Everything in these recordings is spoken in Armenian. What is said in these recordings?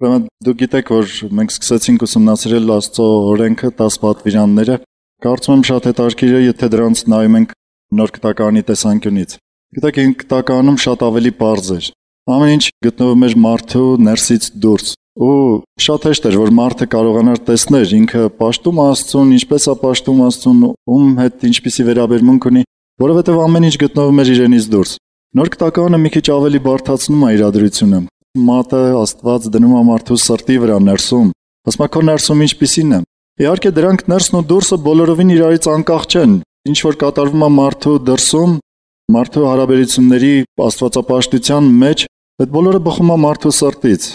Ուրեմն դուք գիտեք, որ մենք սկսեցինք ուսումնասիրել Աստծո օրենքը 10 պատվիրանները։ Կարծում եմ շատ հետաքրքիր է, եթե դրանց նայում ենք Նոր Գիտականի տեսանկյունից։ Գիտեք, Հին Գիտականում շատ ավելի պարզ էր։ Ամեն ինչ գտնվում էր մարդու ներսից դուրս։ Ու շատ հեշտ էր, որ մարդը կարողանար տեսնել ինքը պաշտում Աստծուն, ինչպես է պաշտում Աստծուն, ում հետ ինչպիսի վերաբերմունք ունի, որովհետև ամեն ինչ գտնվում էր իրենից դուրս։ Նոր Գիտականը մի քիչ ավելի բարդացնում է իրադրությունը։ Մատը Աստված դնում է մարդու սրտի վրա ներսում։ Ասում է քո ներսում ինչպիսին է։ Իհարկե դրանք ներսն ու դուրսը բոլորովին իրարից անկախ չեն։ Ինչ որ կատարվում է մարդու դրսում, մարդու հարաբերությունների աստվածապաշտության մեջ, այդ բոլորը բխում է մարդու սրտից։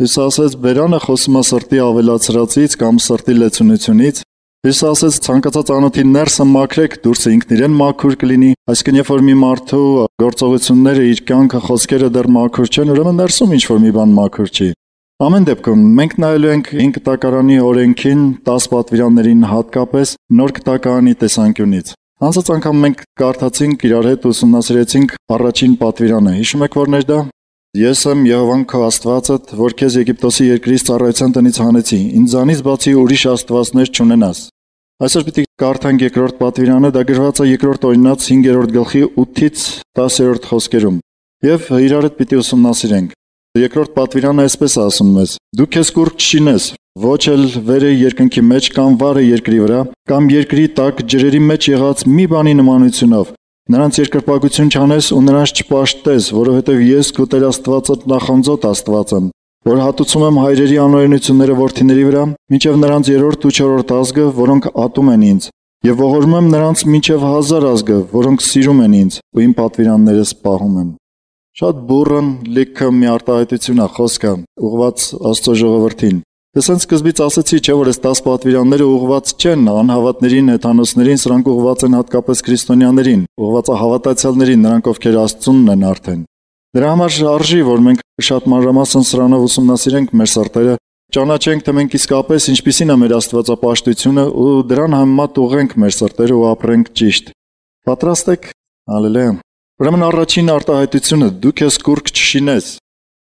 Հիսուսը ասաց բերանը խոսում է սրտի ավելացրածից կամ սրտի լեցունությունից։ Հիսուսը ասաց ցանկացած անոթի ներսը մաքրեք, դուրսը ինքն իրեն մաքուր կլինի։ Այսինքն երբ որ մի մարդու գործողությունները, իր կյանքը, խոսքերը դեռ մաքուր չեն, ուրեմն ներսում ինչ որ մի բան մաքուր չի։ Ամեն դեպքում մենք նայելու ենք Հին Գիտակարանի օրենքին 10 պատվիրաններին հատկապես Նոր Գիտականի տեսանկյունից։ Անցած անգամ մենք կարդացինք իրար հետ ուսումնասիրեցինք առաջին պատվիրանը։ Հիշում եք որն էր դա։ Ես եմ Եհովան քո Աստվածդ, որ քեզ Եգիպտոսի երկրից ծառայության տնից հանեցի, ինձանից բացի ուրիշ աստվածներ չունենաս։ Այսօր պիտի կարդանք երկրորդ պատվիրանը, դա գրված է երկրորդ Օրինաց 5-րդ գլխի 8-ից 10-րդ խոսքերում։ Եվ իրար հետ պիտի ուսումնասիրենք։ Երկրորդ պատվիրանը այսպես ասում մեզ. Դու քեզ կուռք չշինես, ոչ էլ վերը երկնքի մեջ կամ վարը երկրի վրա, կամ երկրի տակ ջրերի մեջ եղած մի բանի նմանությունով։ Նրանց երկրպագություն չանես ու նրանց չպաշտես, որովհետև ես քո Տեր Աստվածդ նախանձոտ Աստված եմ, որ հատուցում եմ հայրերի անօրենությունները որդիների վրա, մինչև նրանց 3-րդ ու 4-րդ ազգը, որոնք ատում են ինձ, եւ ողորմում եմ նրանց մինչև 1000 ազգը, որոնք սիրում են ինձ, ու իմ պատվիրաններս պահում են։ Շատ բուրըն լիքը մի արտահայտություն է խոսքը, ուղղված Աստծո ժողովրդին։ Դեսենց սկզբից ասացի, չէ՞ որ այս 10 պատվիրանները ուղղված չեն անհավատներին, հեթանոսներին, սրանք ուղղված են հատկապես քրիստոնյաներին, ուղղված է հավատացյալներին, նրանք ովքեր Աստծունն են արդեն։ Դրա համար արժի, որ մենք շատ մանրամասն սրանով ուսումնասիրենք մեր սրտերը, ճանաչենք, թե մենք իսկապես ինչպիսին է մեր աստվածապաշտությունը ու դրան համեմատ ուղղենք մեր սրտերը ու ապրենք ճիշտ։ Պատրաստ եք։ Հալելույա։ Ուրեմն առաջին արտահայտությունը՝ դու քեզ կուռք չշինես։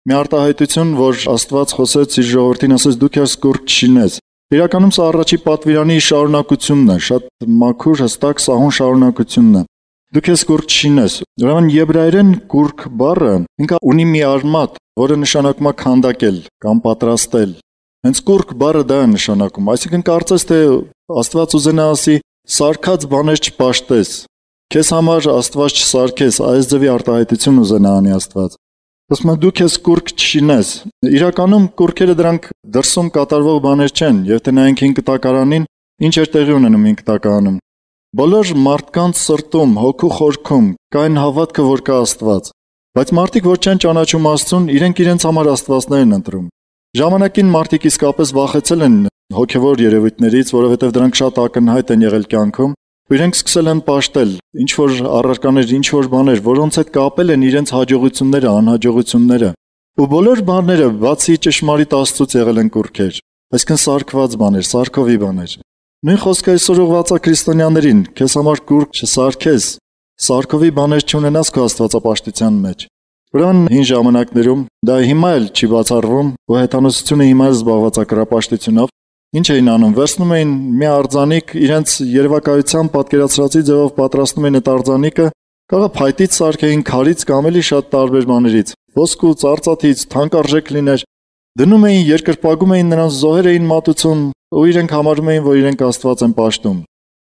Մի արտահայտություն, որ Աստված խոսեց իր ժողովրդին, ասեց դու քեզ կուռք չշինես։ Իրականում սա առաջի պատվիրանի շարունակությունն է, շատ մաքուր, հստակ, սահուն շարունակությունն է։ Դու քեզ կուռք չշինես։ Ուրեմն եբրայերեն կուռք բառը ինքը ունի մի արմատ, որը նշանակում է քանդակել կամ պատրաստել։ Հենց կուռք բառը դա է նշանակում, այսինքն կարծես թե Աստված ուզենա ասի սարքած բաներ չպաշտես։ Քեզ համար Աստված չսարքես, այս ձևի արտահայտություն ուզենա անի Աստված։ Ասում է դու քեզ կուռք չշինես։ Իրականում կուռքերը դրանք դրսում կատարվող բաներ չեն, եւ թե նայենք Հին Գիտակարանին, ինչ էր տեղի ունենում Հին Գիտակարանում։ Բոլոր մարդկանց սրտում, հոգու խորքում կա այն հավատքը, որ կա Աստված։ Բայց մարդիկ, որ չեն ճանաչում Աստծուն, իրենց համար աստվածներ են ընտրում։ Ժամանակին մարդիկ իսկապես վախեցել են հոգևոր երևույթներից, որովհետև դրանք շատ ակնհայտ են եղել կյանքում։ Իրենք սկսել են պաշտել ինչ որ առարկաներ, ինչ որ բաներ, որոնց հետ կապել են իրենց հաջողությունները, անհաջողությունները։ Ու բոլոր բաները, բացի ճշմարիտ Աստծուց եղել են կուռքեր, այսինքն սարքված բաներ, սարքովի բաներ։ Նույն խոսքը այսօր ուղղված է քրիստոնյաներին, քեզ համար կուռք չսարքես, սարքովի բաներ չունենաս քո աստվածապաշտության մեջ։ Ուրեմն հին ժամանակներում դա հիմա էլ չի բացառվում, ու հեթանոսությունը հիմա էլ զբաղված է կրապաշտությունով։ Ինչ էին անում, վերցնում էին մի արձանիկ, իրենց երևակայության պատկերացրածի ձևով պատրաստում էին այդ արձանիկը, կարող փայտից սարքեին, քարից կամ էլի շատ տարբեր բաներից, ոսկուց, արծաթից, թանկարժեք լիներ, դնում էին, երկրպագում էին նրանց, զոհեր էին մատուցում, ու իրենք համարում էին, որ իրենք Աստված են պաշտում։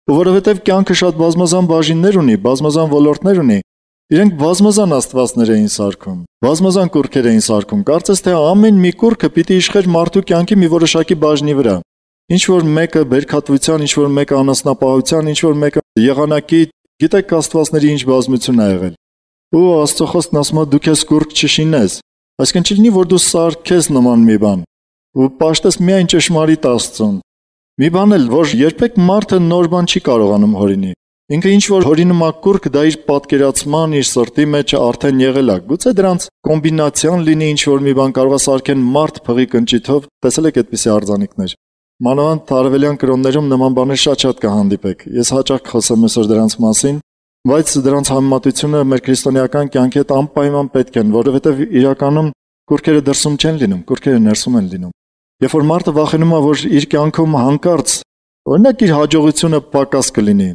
Ու որովհետև կյանքը շատ բազմազան բաժիններ ունի, բազմազան ոլորտներ ունի, իրենք բազմազան աստվածներ էին սարքում, բազմազան կուռքեր էին սարքում, կարծես թե ամեն մի կուռքը պիտի իշխեր մարդու կյանքի մի որոշակի բաժնի վրա։ Ինչ որ մեկը բերքատվության, ինչ որ մեկը անասնապահության, ինչ որ մեկը եղանակի, գիտեք աստվածների ինչ բազմություն է եղել։ Ու Աստծո խոսքն ասում է դու քեզ կուռք չշինես։ Այսինքն չի լինի, որ դու սարքես նման մի բան, ու պաշտես միայն ճշմարիտ Աստծուն։ Մի բան էլ, որ երբեք մարդը նոր բան չի կարողանում հորինի։ Ինքը ինչ որ հորինում է կուռք, դա իր պատկերացման, իր սրտի մեջ արդեն եղել է։ Գուցե դրանց կոմբինացիան լինի, ինչ որ մի բան կարող է սարքեն մարդ փղի կնճիթով, տեսել եք այդպիսի արձանիկներ։ Մանավանդ արևելյան կրոններում նման բաներ շատ կհանդիպեք։ Ես հաճախ խոսեմ այսօր դրանց մասին, բայց դրանց համեմատությունը մեր քրիստոնեական կյանքի հետ անպայման պետք են, որովհետև իրականում Կուրքերը դրսում չեն լինում, կուրքերը ներսում են լինում։ Երբ որ մարդը վախենում է, որ իր կյանքում հանկարծ օրինակ իր հաջողությունը պակաս կլինի,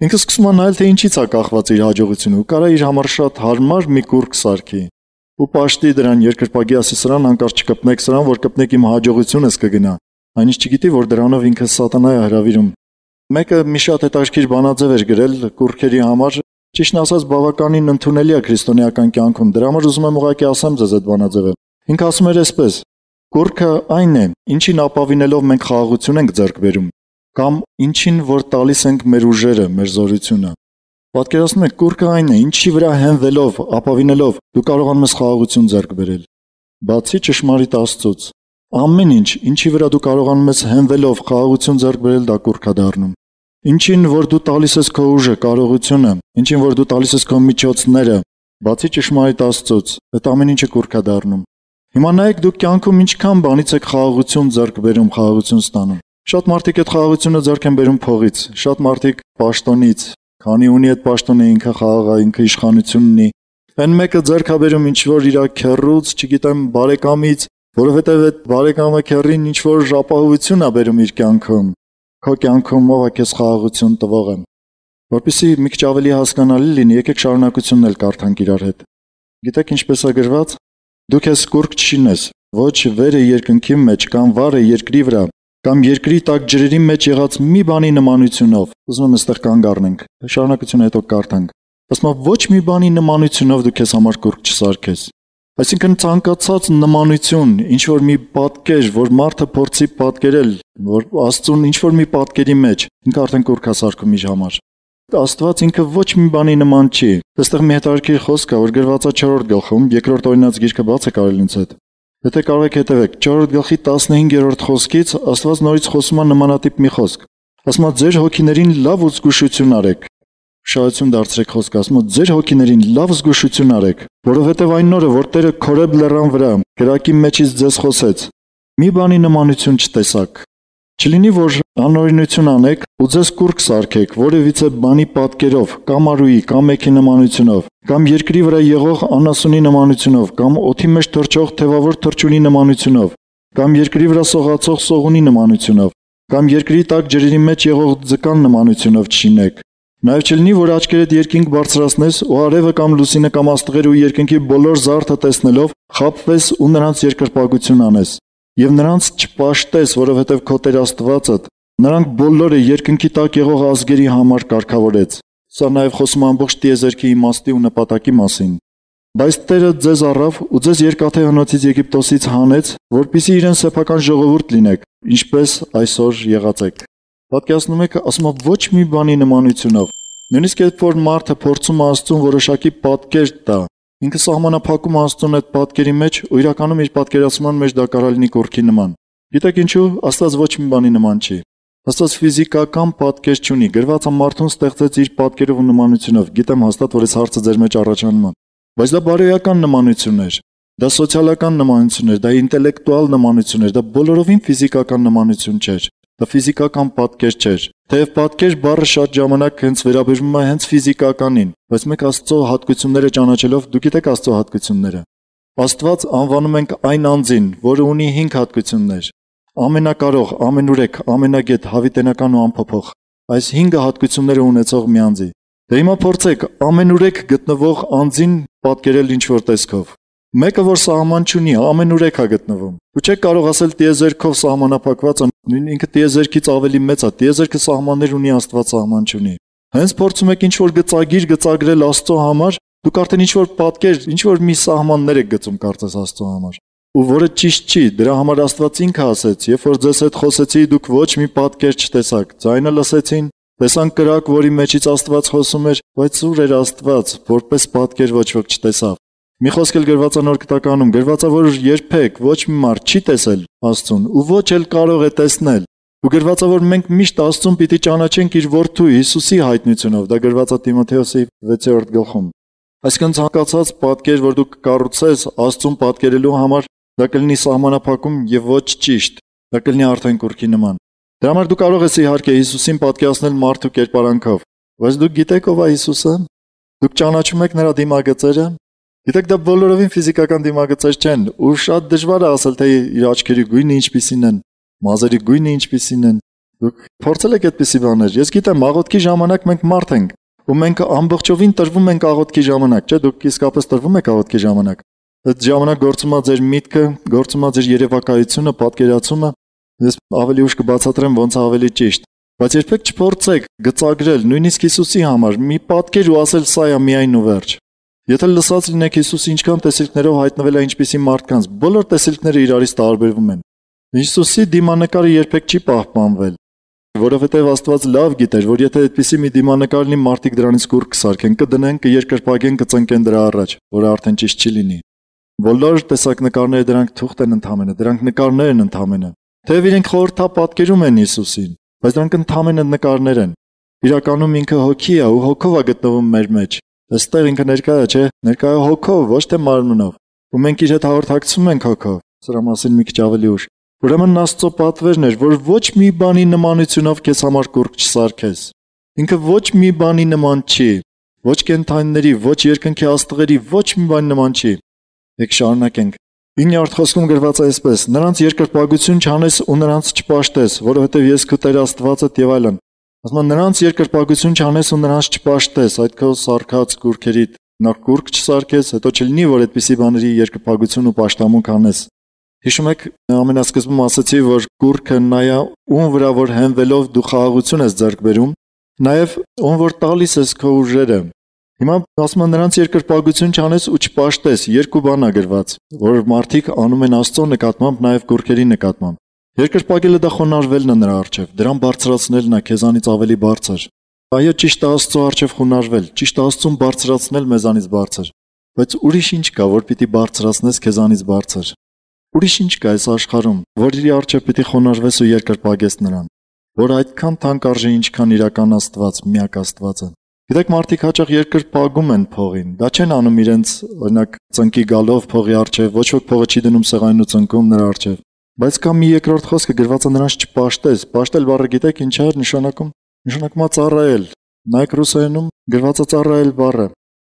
ինքը սկսում է նայել, թե ինչից է կախված իր հաջողությունը, ու կարա իր համար շատ հարմար մի կուրք սարքի։ Ու պաշտի դրան երկրպագի ասի սրան հանկարծ չկպնեք սրան, որ կպնեք իմ հաջողությունս կգնա։ Այնինչ չգիտի, որ դրանով ինքը սատանա է հրավիրում։ Մեկը մի շատ հետաքրքիր բանաձև էր գրել կուրքերի համար, ճիշտն ասած բավականին ընդունելի է քրիստոնեական կյանքում։ Դրա համար ուզում եմ ուղղակի ասեմ ձեզ այդ բանաձևը։ Ինքը ասում էր այսպես. կուրքը այն է, ինչին ապավինելով մենք խաղաղություն ենք ձեռք բերում, կամ ինչին որ տալիս ենք մեր ուժերը, մեր զորությունը։ Պատկերացնում եք, կուրքը այն է, ինչի վրա հենվելով, ապավինելով դու կարողանում ես խաղաղություն ձեռք բերել։ Բացի ճշմարիտ Աստծուց, ամեն ինչ, ինչի վրա դու կարողանում ես հենվելով խաղաղություն ձեռք բերել, դա կուրք է դառնում։ Ինչին որ դու տալիս ես քո ուժը, կարողությունը, ինչին որ դու տալիս ես քո միջոցները, բացի ճշմարիտ Աստծուց, այդ ամեն ինչը կուրք է դառնում։ Հիմա նայեք դուք կյանքում ինչքան բանից եք խաղաղություն ձեռք բերում, խաղաղություն ստանում։ Շատ մարդիկ այդ խաղաղությունը ձեռք են բերում փողից, շատ մարդիկ պաշտոնից, քանի ունի այդ պաշտոնը ինքը խաղաղ է, ինքը իշխանություն ունի։ Այն մեկը ձեռք է բերում ինչ որ իր քեռուց, չգիտեմ, բարեկամից, որովհետև այդ բարեկամը քեռին ինչ որ ապահովություն է բերում իր կյանքում։ Քո կյանքում ով է քեզ խաղաղություն տվողը։ Որպեսզի մի քիչ ավելի հասկանալի լինի, եկեք շարունակությունն էլ կարդանք իրար հետ։ Գիտեք ինչպես է գրված. Դու քեզ կուրք չշինես, ոչ վերը երկնքի մեջ կամ վառը երկրի վրա, կամ երկրի տակ ջրերի մեջ եղած մի բանի նմանությունով։ Ուզում եմ այստեղ կանգ առնենք։ Շարունակությունը հետո կարդանք։ Ասում է ոչ մի բանի նմանությունով դու քեզ համար կուրք չսարքես։ Այսինքն ցանկացած նմանություն, ինչ որ մի պատկեր, որ մարդը փորձի պատկերել, որ Աստծուն ինչ որ մի պատկերի մեջ, ինքը արդեն կուրք է սարքում իր համար։ Աստված ինքը ոչ մի բանի նման չի։ Այստեղ մի հետաքրքիր խոսք կա, որ գրված է 4-րդ գլխում, երկրորդ օրինաց գիրքը բաց է կարելի ինձ հետ։ Եթե կարող եք հետևեք, 4-րդ գլխի 15-րդ խոսքից Աստված նորից խոսում է նմանատիպ մի խոսք։ Ասում է ձեր հոգիներին լավ զգուշություն արեք։ Շահություն դարձրեք խոսքը, ասում է ձեր հոգիներին լավ զգուշություն արեք, որովհետև այն օրը, որ Տերը Քորեբ լեռան վրա կրակի մեջից ձեզ խոսեց, մի բանի նմանություն չտեսաք։ Չլինի, որ անօրինություն անեք ու ձեզ կուրք սարքեք որևիցե բանի պատկերով, կամ արուի, կամ մեքի նմանությունով, կամ երկրի վրա եղող անասունի նմանությունով, կամ օդի մեջ թռչող թևավոր թռչունի նմանությունով, կամ երկրի վրա սողացող սողունի նմանությունով, կամ երկրի տակ ջրերի մեջ եղող ձկան նմանությունով չշինեք։ Նաև չլինի, որ աչքերդ երկինք բարձրացնես ու արևը կամ լուսինը կամ աստղերը ու երկնքի բոլոր զարդը տեսնելով խաբվես ու նրանց երկրպագություն անես։ Եվ նրանց չպաշտես, որովհետև քո Տեր Աստվածդ նրանք բոլորը երկնքի տակ եղող ազգերի համար կարգավորեց։ Սա նաև խոսում ամբողջ տիեզերքի իմաստի ու նպատակի մասին։ Բայց Տերը ձեզ առավ ու ձեզ երկաթե հնոցից Եգիպտոսից հանեց, որպեսզի իրեն սեփական ժողովուրդ լինեք, ինչպես այսօր եղած եք։ Պատկերացնում եք, ասում է ոչ մի բանի նմանությունով։ Նույնիսկ երբ որ մարդը փորձում է Աստծուն որոշակի պատկեր տա, ինքը սահմանափակում Աստծուն այդ պատկերի մեջ ու իրականում իր պատկերացման մեջ դա կարող լինի կուրքի նման։ Գիտեք ինչու? Աստված ոչ մի բանի նման չի։ Աստված ֆիզիկական պատկեր չունի, գրված է մարդուն ստեղծեց իր պատկերով ու նմանությունով։ Գիտեմ հաստատ, որ այս հարցը ձեր մեջ առաջանում է։ Բայց դա բարոյական նմանություն էր, դա սոցիալական նմանություն էր, դա ինտելեկտուալ նմանություն էր, դա բոլորովին ֆիզիկական նմանություն չէր։ Դա ֆիզիկական պատկեր չէր։ Թեև պատկեր բառը շատ ժամանակ հենց վերաբերվում է հենց ֆիզիկականին, բայց մենք Աստծո հատկությունները ճանաչելով, դուք գիտեք Աստծո հատկությունները։ Աստված անվանում ենք այն անձին, որը ունի 5 հատկություններ. ամենակարող, ամենուրեք, ամենագետ, հավիտենական ու անփոփոխ։ Այս 5 հատկությունները ունեցող մի անձի։ Դե հիմա փորձեք ամենուրեք գտնվող անձին պատկերել ինչ-որ տեսքով։ Մեկը որ սահման չունի, ամենուրեք է գտնվում։ Ու չեք կարող ասել տիեզերքով սահմանափակված է, ինքը տիեզերքից ավելի մեծ է, տիեզերքը սահմաններ ունի, Աստված սահման չունի։ Հենց փորձում եք ինչ-որ գծագիր գծագրել Աստծո համար, դուք արդեն ինչ-որ պատկեր, ինչ-որ մի սահմաններ եք գծում կարծես Աստծո համար։ Ու որը ճիշտ չի, դրա համար Աստված ինքը ասեց, երբ որ ձեզ հետ խոսեցի, դուք ոչ մի պատկեր չտեսաք, ձայնը լսեցին, տեսան կրակ, որի մեջից Աստված խոսում էր, բայց ուր էր Աստված, որպես պատկեր ոչ ոք չտեսավ։ Մի խոսք էլ գրված է Նոր Գտականում, գրված է, որ երբեք ոչ մի մարդ չի տեսել Աստծուն ու ոչ էլ կարող է տեսնել։ Ու գրված է, որ մենք միշտ Աստծուն պիտի ճանաչենք իր Որդու Հիսուսի հայտնությունով։ Դա գրված է Տիմոթեոսի 6-րդ գլխում։ Այսինքն ցանկացած պատկեր, որ դու կկառուցես Աստծուն պատկերելու համար, դա կլինի սահմանափակում եւ ոչ ճիշտ։ Դա կլինի արդեն կուրքի նման։ Դրա համար դու կարող ես իհարկե Հիսուսին պատկերացնել մարդու կերպարանքով, բայց դուք գիտեք ով է Հիսուսը։ Դուք ճանաչում եք նրա դիմագծերը։ Գիտեք, դա բոլորովին ֆիզիկական դիմագծեր չեն, ու շատ դժվար է ասել, թե իր աչքերի գույնը ինչպիսին են, մազերի գույնը ինչպիսին են։ Դուք փորձել եք այդպիսի բաներ։ Ես գիտեմ, աղոթքի ժամանակ մենք մարդ ենք, ու մենք ամբողջովին տրվում ենք աղոթքի ժամանակ, չէ՞, դուք իսկապես տրվում եք աղոթքի ժամանակ։ Այդ ժամանակ գործում է ձեր միտքը, գործում է ձեր երևակայությունը, պատկերացումը։ Ես ավելի ուշ կբացատրեմ ոնց ավելի ճիշտ։ Բայց երբեք չփորձեք գծագրել նույնիսկ Հիսուսի համար մի պատկեր ու ասել սա է միայն ու վերջ։ Եթե լսած լինեք Հիսուսը ինչքան տեսիլքներով հայտնվել է ինչպիսի մարդկանց, բոլոր տեսիլքները իրարից տարբերվում են։ Հիսուսի դիմանկարը երբեք չի պահպանվել, որովհետև Աստված լավ գիտեր, որ եթե այդպիսի մի դիմանկար լինի, մարդիկ դրանից կուր կսարքեն, կդնեն, կերկրպագեն, կծնկեն դրա առաջ, որը արդեն ճիշտ չի լինի։ Բոլոր տեսակ նկարները դրանք թուղթ են ընդհանրապես, դրանք նկարներ են ընդհանրապես։ Թեև իրենք խորհրդապատկերում են Հիսուսին, բայց դրանք ընդհանրապես նկարներ են։ Իրականում ինքը հոգի է ու հոգով է գտնվում մեր մեջ։ Այստեղ ինքը ներկա է, չէ՞, ներկա է հոգով, ոչ թե մարմնով։ Ու մենք իր հետ հաղորդակցվում ենք հոգով։ Սրա մասին մի քիչ ավելի ուշ։ Ուրեմն Աստծո պատվերն էր, որ ոչ մի բանի նմանությունով քեզ համար կուրկ չսարքես։ Ինքը ոչ մի բանի նման չի, ոչ կենդանիների, ոչ երկնքի աստղերի, ոչ մի բանի նման չի։ Եք շարունակենք։ 9-րդ խոսքում գրված է այսպես. նրանց երկրպագություն չանես ու նրանց չպաշտես, որովհետև ես քո Տեր Աստվածդ եւ այլն։ Ասում են նրանց երկրպագություն չանես ու նրանց չպաշտես, այդ քո սարքած կուրքերիդ նախ կուրկ չսարքես, հետո չլինի որ այդպիսի բաների երկրպագություն ու պաշտամունք անես։ Հիշում եք ամենասկզբում ասացի, որ կուրքը նա է, ում վրա որ հենվելով դու խաղաղություն ես ձեռք բերում, նաև ում որ տալիս ես քո ուժերը։ Հիմա ասում են նրանց երկրպագություն չանես ու չպաշտես, երկու բան է գրված, որ մարդիկ անում են Աստծո նկատմամբ, նաև կուրքերի նկատմամբ։ Երկրպագելը դա խոնարհվելն է նրա առջև, դրան բարձրացնելն է քեզանից ավելի բարձր։ Այո, ճիշտ է Աստծո առջև խոնարհվել, ճիշտ է Աստծուն բարձրացնել մեզանից բարձր, բայց ուրիշ ինչ կա, որ պիտի բարձրացնես քեզանից բարձր։ Ուրիշ ինչ կա այս աշխարհում, որ իր առջև պիտի խոնարհվես ու երկրպագես նրան, որ այդքան թանկ արժի, ինչքան իրական Աստված, միակ Աստվածը։ Գիտեք, մարդիկ հաճախ երկրպագում են փողին, դա չեն անում իրենց, օրինակ, ծնկի գալով փողի առջև, ոչ ոք փողը չի դնում սեղանին ու ծնկում նրա առջև։ Բայց կա մի երկրորդ խոսքը գրված է նրանց չպաշտես։ Պաշտել բառը գիտեք ինչ է նշանակում։ Նշանակում է ծառայել։ Նայեք ռուսերենում գրված է ծառայել բառը։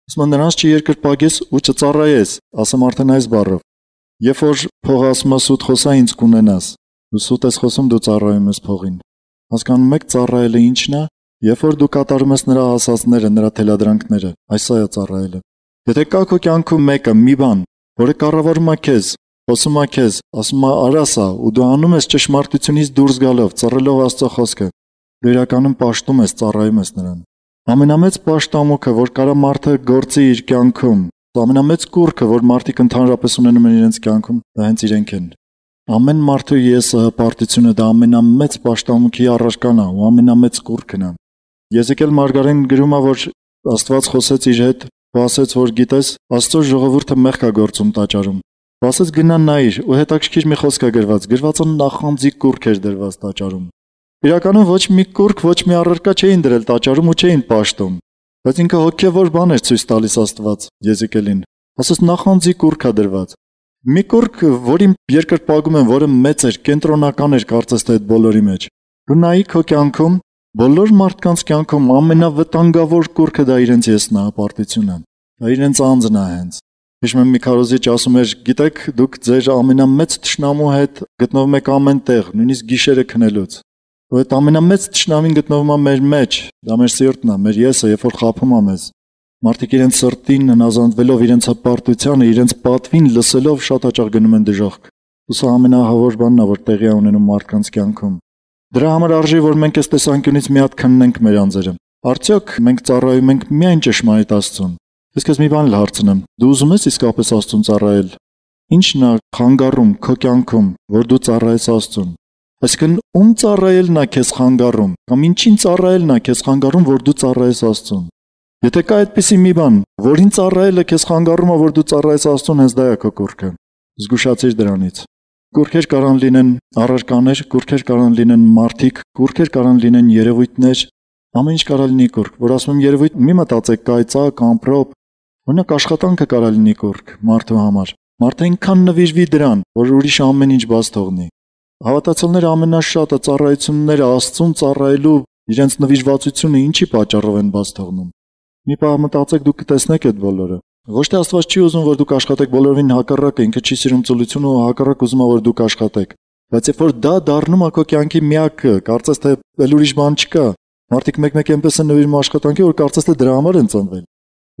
Ասում են նրանց չերկրպագես ու չծառայես, ասեմ արդեն այս բառով։ Երբ որ փողը ասում է սուտ խոսա ինձ կունենաս, ու սուտ ես խոսում դու ծառայում ես փողին։ Հասկանում եք ծառայելը ինչն է։ Երբ որ դու կատարում ես նրա ասածները, նրա թելադրանքները, այս է ծառայելը։ Եթե կա քո կյանքում մեկը մի բան, որը կառավարում է քեզ, խոսում է քեզ, ասում է արա սա, ու դու անում ես ճշմարտությունից դուրս գալով, ծառելով Աստծո խոսքը, դու իրականում պաշտում ես, ծառայում ես նրան։ Ամենամեծ պաշտամունքը, որ կարա մարդը գործի իր կյանքում, ամենամեծ կուռքը, որ մարդիկ ընդհանրապես ունենում են իրենց կյանքում, դա հենց իրենք են։ Ամեն մարդու եսը հպարտությունը դա ամենամեծ պաշտամունքի առարկան է ու ամենամեծ կուռքն է։ Եզեկիել Մարգարեն գրում է, որ Աստված խոսեց իր հետ, ասեց, որ գիտես, Աստծո ժողովուրդը մեղք է գործում տաճարում։ Ասեց գնա նայիր, ու հետաքրքիր մի խոսք է գրված է նախանձի կուռք էր դրված տաճարում։ Իրականում ոչ մի կուռք, ոչ մի առարկա չէին դրել տաճարում ու չէին պաշտում, բայց ինքը հոգևոր բան էր ցույց տալիս Աստված Եզեկիելին։ Ասես նախանձի կուռք է դրված։ Մի կուռք, որին երկրպագում են, որը մեծ էր, կենտրոնական էր, կարծես թե այդ բոլորի մեջ։ Դու նայի քո կյանքում, բոլոր մարդկանց կյանքում ամենավտանգավոր կուռքը դա իրենց եսն է, հպարտությունը։ Դա իրենց անձն է հենց։ Հիշում եմ մի քարոզիչ ասում էր, գիտեք, դուք ձեր ամենամեծ թշնամու հետ գտնվում եք ամեն տեղ, նույնիսկ գիշերը քնելուց։ Ու այդ ամենամեծ թշնամին գտնվում է մեր մեջ, դա մեր սիրտն է, մեր եսը, երբ որ խաբում է մեզ։ Մարդիկ իրենց սրտին հնազանդվելով, իրենց հպարտությանը, իրենց պատվին լսելով շատ հաճախ գնում են դժոխք։ Ու սա ամենահավոր բանն է, որ տեղի է ունենում մարդկանց կյանքում։ Դրա համար արժի, որ մենք այս տեսանկյունից մի հատ քննենք մեր անձերը։ Արդյոք մենք ծառայում ենք միայն ճշմարիտ Աստծուն։ Ես քեզ մի բան լհարցնեմ։ Դու ուզում ես իսկապես Աստծուն ծառայել։ Ինչն է խանգարում քո կյանքում, որ դու ծառայես Աստծուն։ Այսինքն ում ծառայելն է քեզ խանգարում, կամ ինչին ծառայելն է քեզ խանգարում, որ դու ծառայես Աստծուն։ Եթե կա այդպիսի մի բան, որին ծառայելը քեզ խանգարում է, որ դու ծառայես Աստծուն, հենց դա է քո կուռքը։ Զգուշացիր դրանից։ Կուռքեր կարան լինեն առարկաներ, կուռքեր կարան լինեն մարդիկ, կուռքեր կարան լինեն երևույթներ, ամեն ինչ կարա լինի կուռք, որ ասում եմ երևույթ, մի մտածեք կայծակ, ամպրոպ, օրինակ աշխատանքը կարա լինի կուռք մարդու համար։ Մարդը ինքան նվիրվի դրան, որ ուրիշ ամեն ինչ բաց թողնի։ Հավատացյալները ամենաշատը ծառայությունները Աստծուն ծառայելու իրենց նվիրվածությունը ինչի պատճառով են բաց թողնում։ Մի պահ մտածեք դուք կտեսնեք այդ բոլորը։ Ոչ թե Աստված չի ուզում, որ դուք աշխատեք բոլորովին հակառակը, ինքը չի սիրում ծուլությունը ու հակառակ ուզում է, որ դուք աշխատեք։ Բայց երբ որ դա դառնում է քո կյանքի միակը, կարծես թե ել ուրիշ բան չկա։ Մարդիկ մեկ-մեկ այնպես են նվիրում աշխատանքի, որ կարծես թե դրա համար են ծնվել։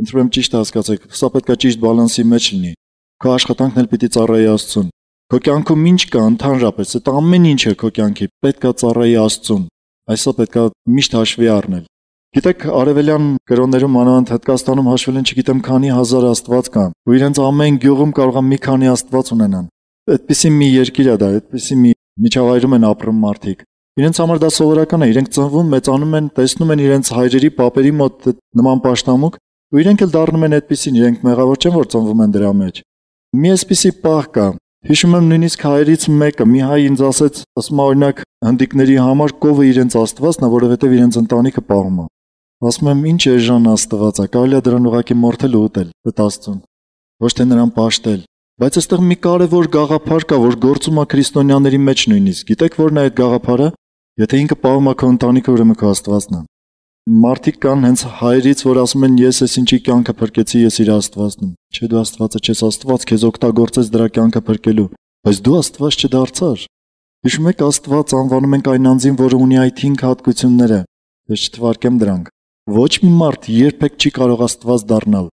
Ընտրում ճիշտ հասկացեք, սա պետք է ճիշտ բալանսի մեջ լինի։ Քո աշխատանքն էլ պիտի ծառայի Աստծուն։ Քո կյանքում ինչ կա ընդհանրապես, այդ ամեն ինչը քո կյանքի պետք է ծառայի Աստծուն։ Այսօր պետք է միշտ հաշվի առնել։ Գիտեք, արևելյան կրոններում մանավանդ Հնդկաստանում հաշվել են չգիտեմ քանի հազար աստված կան, ու իրենց ամեն գյուղում կարող են մի քանի աստված ունենան։ Այդպիսի մի երկիր է դա, այդպիսի մի միջավայրում են ապրում մարդիկ։ Իրենց համար դա սովորական է, իրենք ծնվում, մեծանում են, տեսնում են իրենց հայրերի, պապերի մոտ նման պաշտամուկ, ու իրենք էլ դառնում են այդպիսին, իրենք մեղավոր չեն, որ ծնվում են դրա մեջ։ Մի այսպիսի պահ կա։ Հիշում եմ նույնիսկ հայերից մեկը, մի հայ ինձ ասեց, ասում օրինակ հնդիկների համար կովը իրենց աստվածն է, որովհետև իրենց ընտանիքը պահում է։ Ասում եմ, ինչ էժան աստված է, կարելի է դրան ուղղակի մորթել ու ուտել, ըտ Աստծուն, ոչ թե նրան պաշտել։ Բայց այստեղ մի կարևոր գաղափար կա, որ գործում է քրիստոնյաների մեջ նույնիսկ։ Գիտեք ո՞րն է այդ գաղափարը։ Եթե ինքը պահում է քո ընտանիքը, ուրեմն քո աստվածն է։ Մարդիկ կան հենց հայերից, որ ասում են ես էս ինչի կյանքը փրկեցի, ես իր աստվածն եմ։ Չէ, դու աստվածը չես, Աստված քեզ օգտագործեց դրա կյանքը փրկելու, բայց դու աստված չդարձար։ Հիշում եք, Աստված անվանում ենք այն անձին, որը ունի այդ 5 հատկությունները։ Ես չթվարկեմ դրանք։ Ոչ մի մարդ երբեք չի կարող աստված դառնալ։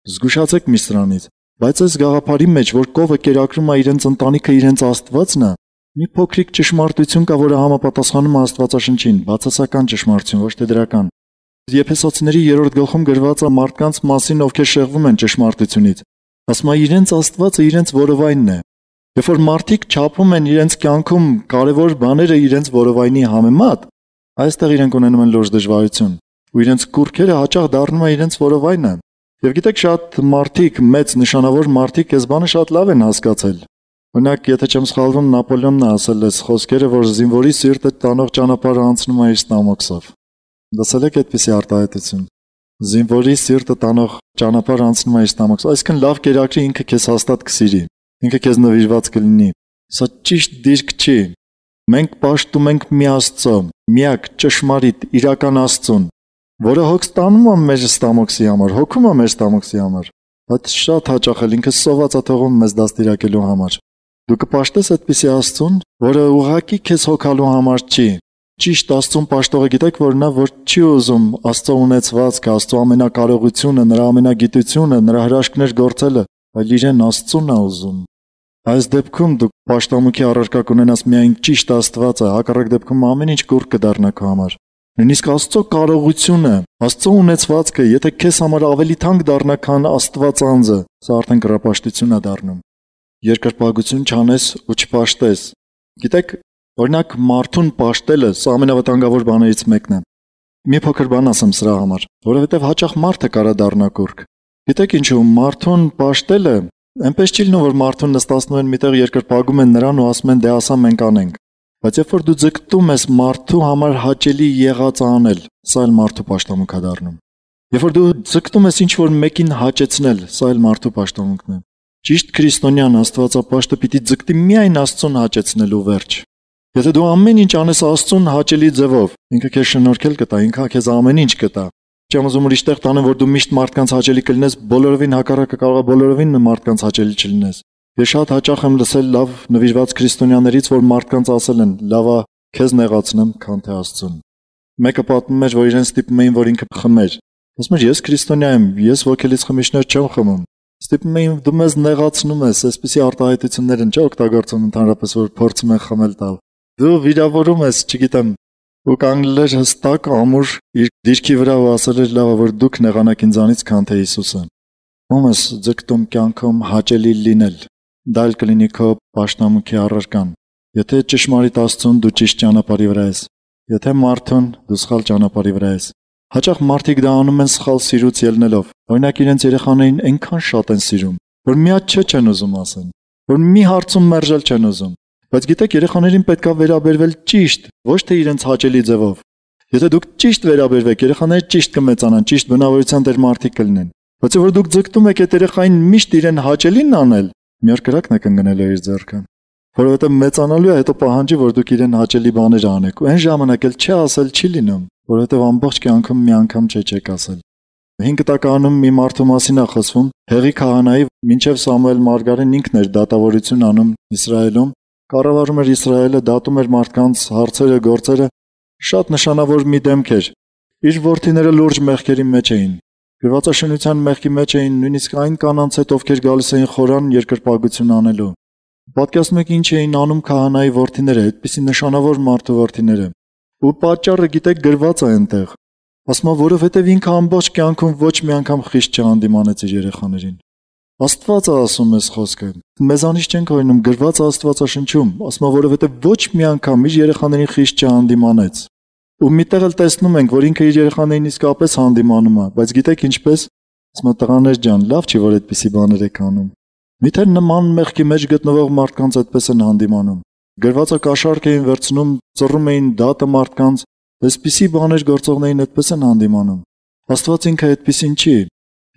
Զգուշացեք մի սրանից, բայց այս գաղափարի մեջ, որ կովը կերակրում է իրենց ընտանիքը իրենց աստվածն է, մի փոքրիկ ճշմարտություն կա, որը համապատասխանում է Աստվածաշնչին, բացասական ճշմարտություն, ոչ թե դրական։ Եփեսացիների 3-րդ գլխում գրված է մարդկանց մասին, ովքեր շեղվում են ճշմարտությունից։ Ասում է իրենց աստվածը իրենց որովայնն է։ Երբ որ մարդիկ չափում են իրենց կյանքում կարևոր բաները իրենց որովայնի համեմատ, այստեղ իրենք ունենում են լուրջ դժվարություն, ու իրենց կուռքերը հաճախ դառնում է իրենց որովայնը։ Եվ գիտեք, շատ մարդիկ, մեծ նշանավոր մարդիկ այս բանը շատ լավ են հասկացել։ Օրինակ, եթե չեմ սխալվում, Նապոլեոնն է ասել այս խոսքերը, որ զինվորի սիրտը տանող ճանապարհը անցնում է իր ստամոքսով։ Լսել եք այդպիսի արտահայտություն։ Զինվորի սիրտը տանող ճանապարհը անցնում է իր ստամոքսով, այսինքն լավ կերակրի ինքը քեզ հաստատ կսիրի, ինքը քեզ նվիրված կլինի։ Սա ճիշտ դիրք չի։ Մենք պաշտում ենք մի Աստծո, միակ ճշմարիտ իրական Աստծուն, որը հոգ ստանում է մեր ստամոքսի համար, հոգում է մեր ստամոքսի համար, բայց շատ հաճախ էլ ինքը սոված է թողում մեզ դաստիարակելու համար։ Դու կպաշտես այդպիսի Աստծուն, որը ուղղակի քեզ հոգալու համար չի։ Ճիշտ Աստծուն պաշտողը գիտեք որ նա որ չի ուզում Աստծո ունեցվածքը, Աստծո ամենակարողությունը, նրա ամենագիտությունը, նրա հրաշքներ գործելը, այլ իրեն Աստծուն է ուզում։ Այս դեպքում դու պաշտամունքի առարկա կունենաս միայն ճիշտ Աստվածը, հակառակ դեպքում ամեն ինչ կուռք կդառնա քո համար։ Նույնիսկ Աստծո կարողությունը, Աստծո ունեցվածքը, եթե քեզ համար ավելի թանկ դառնա, քան Աստված անձը, սա արդեն կռապաշտություն է դառնում։ Երկրպագություն չանես ու չպաշտես։ Գիտեք, օրինակ մարդուն պաշտելը սա ամենավտանգավոր բաներից մեկն է։ Մի փոքր բան ասեմ սրա համար, որովհետև հաճախ մարդը կարա դառնա կուռք։ Գիտեք ինչու, մարդուն պաշտելը այնպես չի լինում, որ մարդուն նստացնում են միտեղ երկրպագում են նրան ու ասում են դե ասա մենք անենք։ Բայց երբ որ դու ձգտում ես մարդու համար հաճելի եղած անել, սա էլ մարդու պաշտամունք է դառնում։ Երբ որ դու ձգտում ես ինչ-որ մեկին հաճեցնել, սա էլ մարդու պաշտամունքն է։ Ճիշտ քրիստոնյան Աստվածապաշտը պիտի ձգտի միայն Աստծուն հաճեցնելու վերջ։ Եթե դու ամեն ինչ անես Աստծուն հաճելի ձևով, ինքը քեզ շնորհքել կտա, ինքը քեզ ամեն ինչ կտա։ Չեմ ուզում ուրիշ տեղ տանեմ, որ դու միշտ մարդկանց հաճելի կլինես, բոլորովին հակառակը կարող է բոլորովին մարդկանց հաճելի չլինես։ Ես շատ հաճախ եմ լսել լավ նվիրված քրիստոնյաներից, որ մարդկանց ասել են. «Լավա, քեզ նեղացնեմ, քան թե Աստծուն»։ Մեկը պատմում էր, որ իրեն ստիպում էին, որ ինքը խմեր։ Ասում էր. «Ես քրիստոնյա եմ, ես ոգելից խմիչներ չեմ խմում»։ Ստիպում էին, դու մեզ նեղացնում ես, այսպիսի արտահայտություններ են օգտագործում ընդհանրապես, որ փորձում են խմել տալ։ Դու վիրավորում ես, չգիտեմ, ու կանգնել էր հստակ ամուր իր դիրքի վրա ու ասել էր. «Լավա, որ դուք նեղանաք ինձանից, քան թե Հիսուսը»։ Ում ես ձգտում կյանքում հաճելի լինել։ Դա էլ կլինի քո պաշտամունքի առարկան։ Եթե ճշմարիտ Աստծուն դու ճիշտ ճանապարհի վրա ես, եթե մարդուն դու սխալ ճանապարհի վրա ես։ Հաճախ մարդիկ դա անում են սխալ սիրուց ելնելով։ Օրինակ իրենց երեխաներին այնքան շատ են սիրում, որ մի հատ չեն ուզում ասեն, որ մի հարցում մերժել չեն ուզում։ Բայց գիտեք, երեխաներին պետքա վերաբերվել ճիշտ, ոչ թե իրենց հաճելի ձևով։ Եթե դուք ճիշտ վերաբերվեք, երեխաները ճիշտ կմեծանան, ճիշտ բնավորության դեր մարդիկ կլինեն։ Բայց որ դուք ձգտում եք այդ երեխային միշտ իրեն հաճելին անել, մի օր կրակն եք ընկնել իր ձեռքը, որովհետև մեծանալու է հետո պահանջի, որ դուք իրեն հաճելի բաներ անեք, ու այն ժամանակ էլ չի ասել չի լինում, որովհետև ամբողջ կյանքում մի անգամ չեք ասել։ 5 տականում մի մարդու մասին է խոսվում, Հեղի քահանայի, մինչև Սամուել Մարգարեն ինքն էր դատավորություն անում Իսրայելում, կառավարում էր Իսրայելը, դատում էր մարդկանց հարցերը, գործերը, շատ նշանավոր մի դեմք էր։ Իր որդիները լուրջ մեղքերի մեջ էին։ Գրվածաշնության մեղքի մեջ էին, նույնիսկ այն կանանց հետ, ովքեր գալիս էին խորան երկրպագություն անելու։ Պատկերացնում եք ինչ էին անում քահանայի որդիները, այդպիսի նշանավոր մարդու որդիները։ Ու պատճառը գիտեք գրված է այնտեղ։ Ասում է, որովհետև ինքը ամբողջ կյանքում ոչ մի անգամ խիստ չհանդիմանեց իր երեխաներին։ Աստվածը ասում է խոսքը։ Մեզանից չենք օրինում, գրված Աստվածաշնչում, ասում է, որովհետև ոչ մի անգամ իր երեխաներին խիստ չհանդիմանեց։ Ու միտեղ էլ տեսնում ենք, որ ինքը իր երեխաներին իսկապես հանդիմանում է, բայց գիտեք ինչպես։ Ասում է, տղաներ ջան, լավ չի, որ այդպիսի բաներ եք անում։ Միթե նման մեղքի մեջ գտնվող մարդկանց այդպես են հանդիմանում։ Գրվածը կաշառք էին վերցնում, ծռում էին դատը մարդկանց, այսպիսի բաներ գործողներին այդպես են հանդիմանում։ Աստված ինքը այդպիսին չի։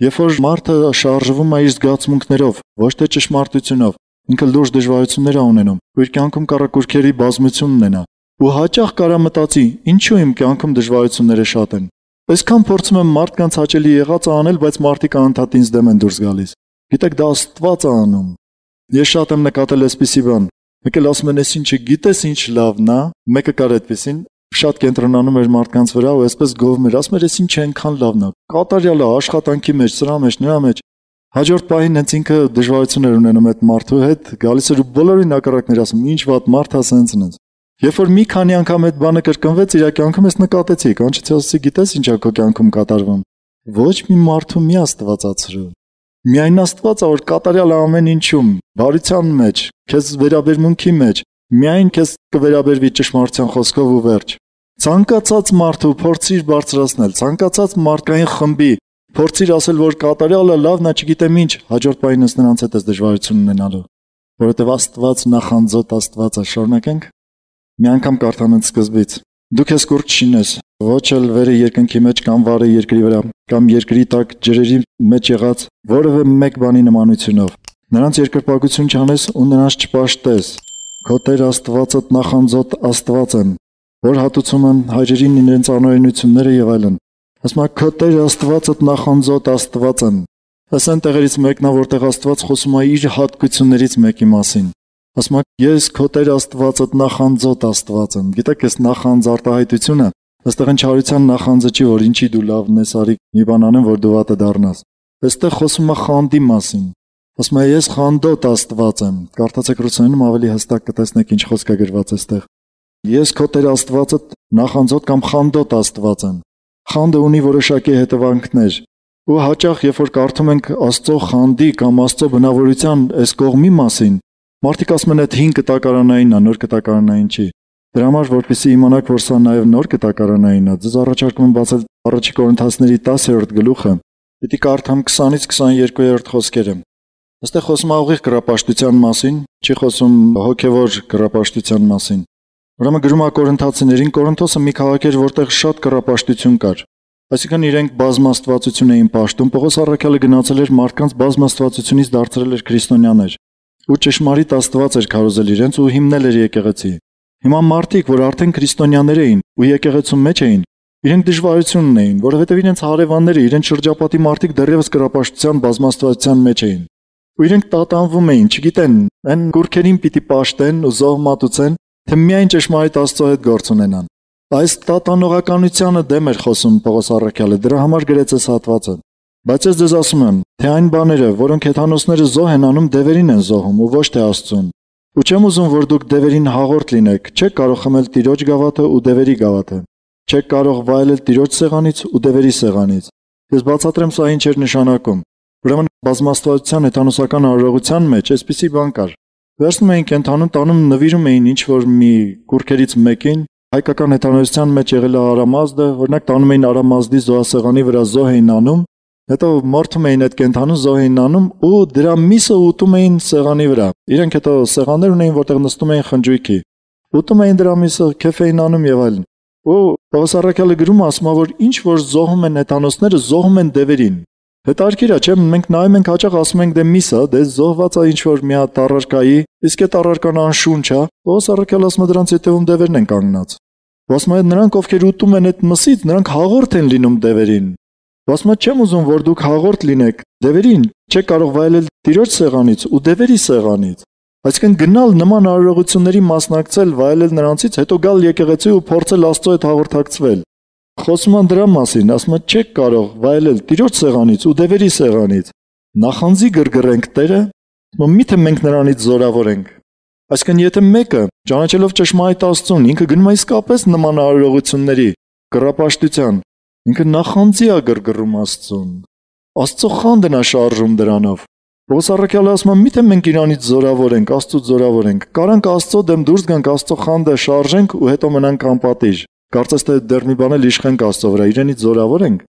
Երբ որ մարդը շարժվում է իր զգացմունքներով, ոչ թե ճշմարտությունով, ինքը լուրջ դժվարություններ է ունենում, ու իր կյանքում կառակուրքերի բազմություն ունենա։ Ու հաճախ կարա մտածի, ինչու իմ կյանքում դժվարությունները շատ են։ Այսքան փորձում եմ մարդկանց հաճելի եղածը անել, բայց մարդիկ անընդհատ ինձ դեմ են դուրս գալիս։ Գիտեք, դա Աստված է անում։ Ես շատ եմ նկատել այսպիսի բան։ Մեկ էլ ասում են, «Էս ինչը գիտես ինչ լավն է», մեկը կար այդպեսին, շատ կենտրոնանում էր մարդկանց վրա ու այսպես գովում էր, ասում էր, «Էս ինչ այնքան լավն է»։ Կատարյալ է աշխատանքի մեջ, սրա մեջ, նրա մեջ։ Հաջորդ պահին հենց ինքը դժվարություններ ունենում այդ մարդու հետ, գալիս էր ու բոլորին հակառակներ ասում, «Ինչ վատ մարդ է, սենց»։ Երբ որ մի քանի անգամ այդ բանը կրկնվեց իր կյանքում, ես նկատեցի, կանչեցի, ասեցի, «Գիտես ինչ է քո կյանքում կատարվում»։ Ոչ մի մարդու մի աստվածացրու։ Միայն Աստվածը, որ կատարյալ է ամեն ինչում, բարության մեջ, քեզ վերաբերմունքի մեջ, միայն քեզ կվերաբերվի ճշմարտության խոսքով ու վերջ։ Ցանկացած մարդու փորձիր բարձրացնել, ցանկացած մարդկային խմբի փորձիր ասել, որ կատարյալը լավն է, չգիտեմ ինչ, հաջորդ պահին նրանց հետ ես դժվարություն ունենալու, որովհետև Աստված նախանձոտ Աստված է։ Շարունակենք։ Մի անգամ կարդանանք սկզբից։ Դու քեզ կուրջ չինես, ոչ էլ վերը երկնքի մեջ կամ վարը երկրի վրա, կամ երկրի տակ ջրերի մեջ եղած որևէ մեկ բանի նմանությունով։ Նրանց երկրպագություն չանես ու նրանց չպաշտես։ Քո Տեր Աստվածդ նախանձոտ Աստված եմ, որ հատուցում են հայրերին իրենց անօրենությունները եւ այլն։ Ասում է, քո Տեր Աստվածդ նախանձոտ Աստված եմ։ Ասեն տեղերից մեկն է, որտեղ Աստված խոսում է իր հատկություններից մեկի մասին։ Ասում է, ես քո Տեր Աստվածդ նախանձոտ Աստված եմ։ Գիտեք, այս նախանձ արտահայտությունը այստեղ չարության նախանձը չի, որ ինչի դու լավն ես արի, մի բան անեմ, որ դու վատը դառնաս։ Այստեղ խոսում է խանդի մասին։ Ասում է, ես խանդոտ Աստված եմ։ Կարդացեք ռուսերենում ավելի հստակ կտեսնեք ինչ խոսք է գրված այստեղ։ Ես քո Տեր Աստվածդ նախանձոտ կամ խանդոտ Աստված եմ։ Խանդը ունի որոշակի հետևանքներ։ Ու հաճախ, երբ որ կարդում ենք Աստծո խանդի կամ Աստծո բնավորության այս կողմի մասին, մարդիկ ասում են, այդ 5 կտակարանային է, նոր կտակարանային չի։ Դրա համար, որպեսզի իմանաք, որ սա նաև նոր կտակարանային է, ձեզ առաջարկում եմ բացել 1 Կորինթացիների 10-րդ գլուխը։ Պիտի կարդամ 20-ից 22-րդ խոսքերը։ Այստեղ խոսում է ուղիղ կռապաշտության մասին, չի խոսում հոգևոր կռապաշտության մասին։ Ուրեմն գրում է Կորինթացիներին, Կորինթոսը մի քաղաք էր, որտեղ շատ կռապաշտություն կար։ Այսինքն իրենք բազմաստվածություն էին պաշտում, Պողոս առաքյալը գնացել էր մարդկանց բազմաստվածությունից դարձրել էր քրիստոնյաներ։ Ու ճշմարիտ Աստված էր քարոզել իրենց ու հիմնել էր եկեղեցի։ Հիմա մարդիկ, որ արդեն քրիստոնյաներ էին ու եկեղեցու մեջ էին, իրենք դժվարություն ունեին, որովհետև իրենց հարևանները, իրենց շրջապատի մարդիկ դեռևս կռապաշտության բազմաստվածության մեջ էին։ Ու իրենք տատանվում էին, չգիտեն, այն կուրքերին պիտի պաշտեն ու զոհ մատուցեն, թե միայն ճշմարիտ Աստծո հետ գործ ունենան։ Այս տատանողականությանը դեմ էր խոսում Պողոս առաքյալը, դրա համար գրեց այս հատվածը։ Բայց ես ձեզ ասում եմ, թե այն բաները, որոնք հեթանոսները զոհ են անում, դևերին են զոհում ու ոչ թե Աստծուն։ Ու չեմ ուզում, որ դուք դևերին հաղորդ լինեք, չեք կարող խմել տիրոջ գավաթը ու դևերի գավաթը։ Չեք կարող վայելել տիրոջ սեղանից ու դևերի սեղանից։ Ես բացատրեմ սա ինչ էր նշանակում։ Ուրեմն բազմաստվածության հեթանոսական արարողության մեջ այսպիսի բան կար։ Վերցնում էին կենթանում, տանում նվիրում էին ինչ-որ մի կուրքերից մեկին, հայկական հեթանոսության մեջ եղել է արամազդը, օրինակ տանում էին արամազդի զոհասեղանի վրա զոհ էին անում, հետո մորթում էին այդ կենթանու զոհ էին անում ու դրա միսը ուտում էին սեղանի վրա։ Իրենք հետո սեղաններ ունեին, որտեղ նստում էին խնջույքի։ Ուտում էին դրա միսը, քեֆ էին անում եւ այլն։ Ու Պողոս առաքյալը գրում ասում է, որ ինչ որ զոհում են հեթանոսները, զոհում են դևերին։ Հետարքիր է, չէ՞, մենք նայում ենք հաճախ ասում ենք դե միսը, դե զոհված է ինչ որ մի հատ առարկայի, իսկ այդ առարկան անշունչ է։ Պողոս առաքյալը ասում է դրանց հետևում դևերն են կանգնած։ Ասում է նրանք ովքեր ուտում են այդ մսից, նրանք հաղորդ են լինում դևերին։ Ասում եմ չեմ ուզում, որ դուք հաղորդ լինեք դևերին, չեք կարող վայելել Տիրոջ սեղանից ու դևերի սեղանից։ Այսինքն գնալ նման արարողությունների մասնակցել, վայելել նրանցից, հետո գալ եկեղեցի ու փորձել Աստծո հետ հաղորդակցվել։ Խոսում են դրա մասին, ասում են չեք կարող վայելել Տիրոջ սեղանից ու դևերի սեղանից։ Նախանձի գրգռենք Տերը, միթե մենք նրանից զորավոր ենք։ Այսինքն եթե մեկը ճանաչելով ճշմարիտ Աստծուն, ինքը գնում է իսկապես նման արարողությունների կռապաշտության, ինքը նախանձի է գրգռում Աստծուն։ Աստծո խանդն է շարժում դրանով։ Պողոս առաքյալը ասում է, միթե մենք իրանից զորավոր ենք, Աստծուց զորավոր ենք։ Կարանք Աստծո դեմ դուրս գանք, Աստծո խանդը շարժենք ու հետո մնանք անպատիժ։ Կարծես թե դեռ մի բան էլ իշխենք Աստծո վրա, իրենից զորավոր ենք։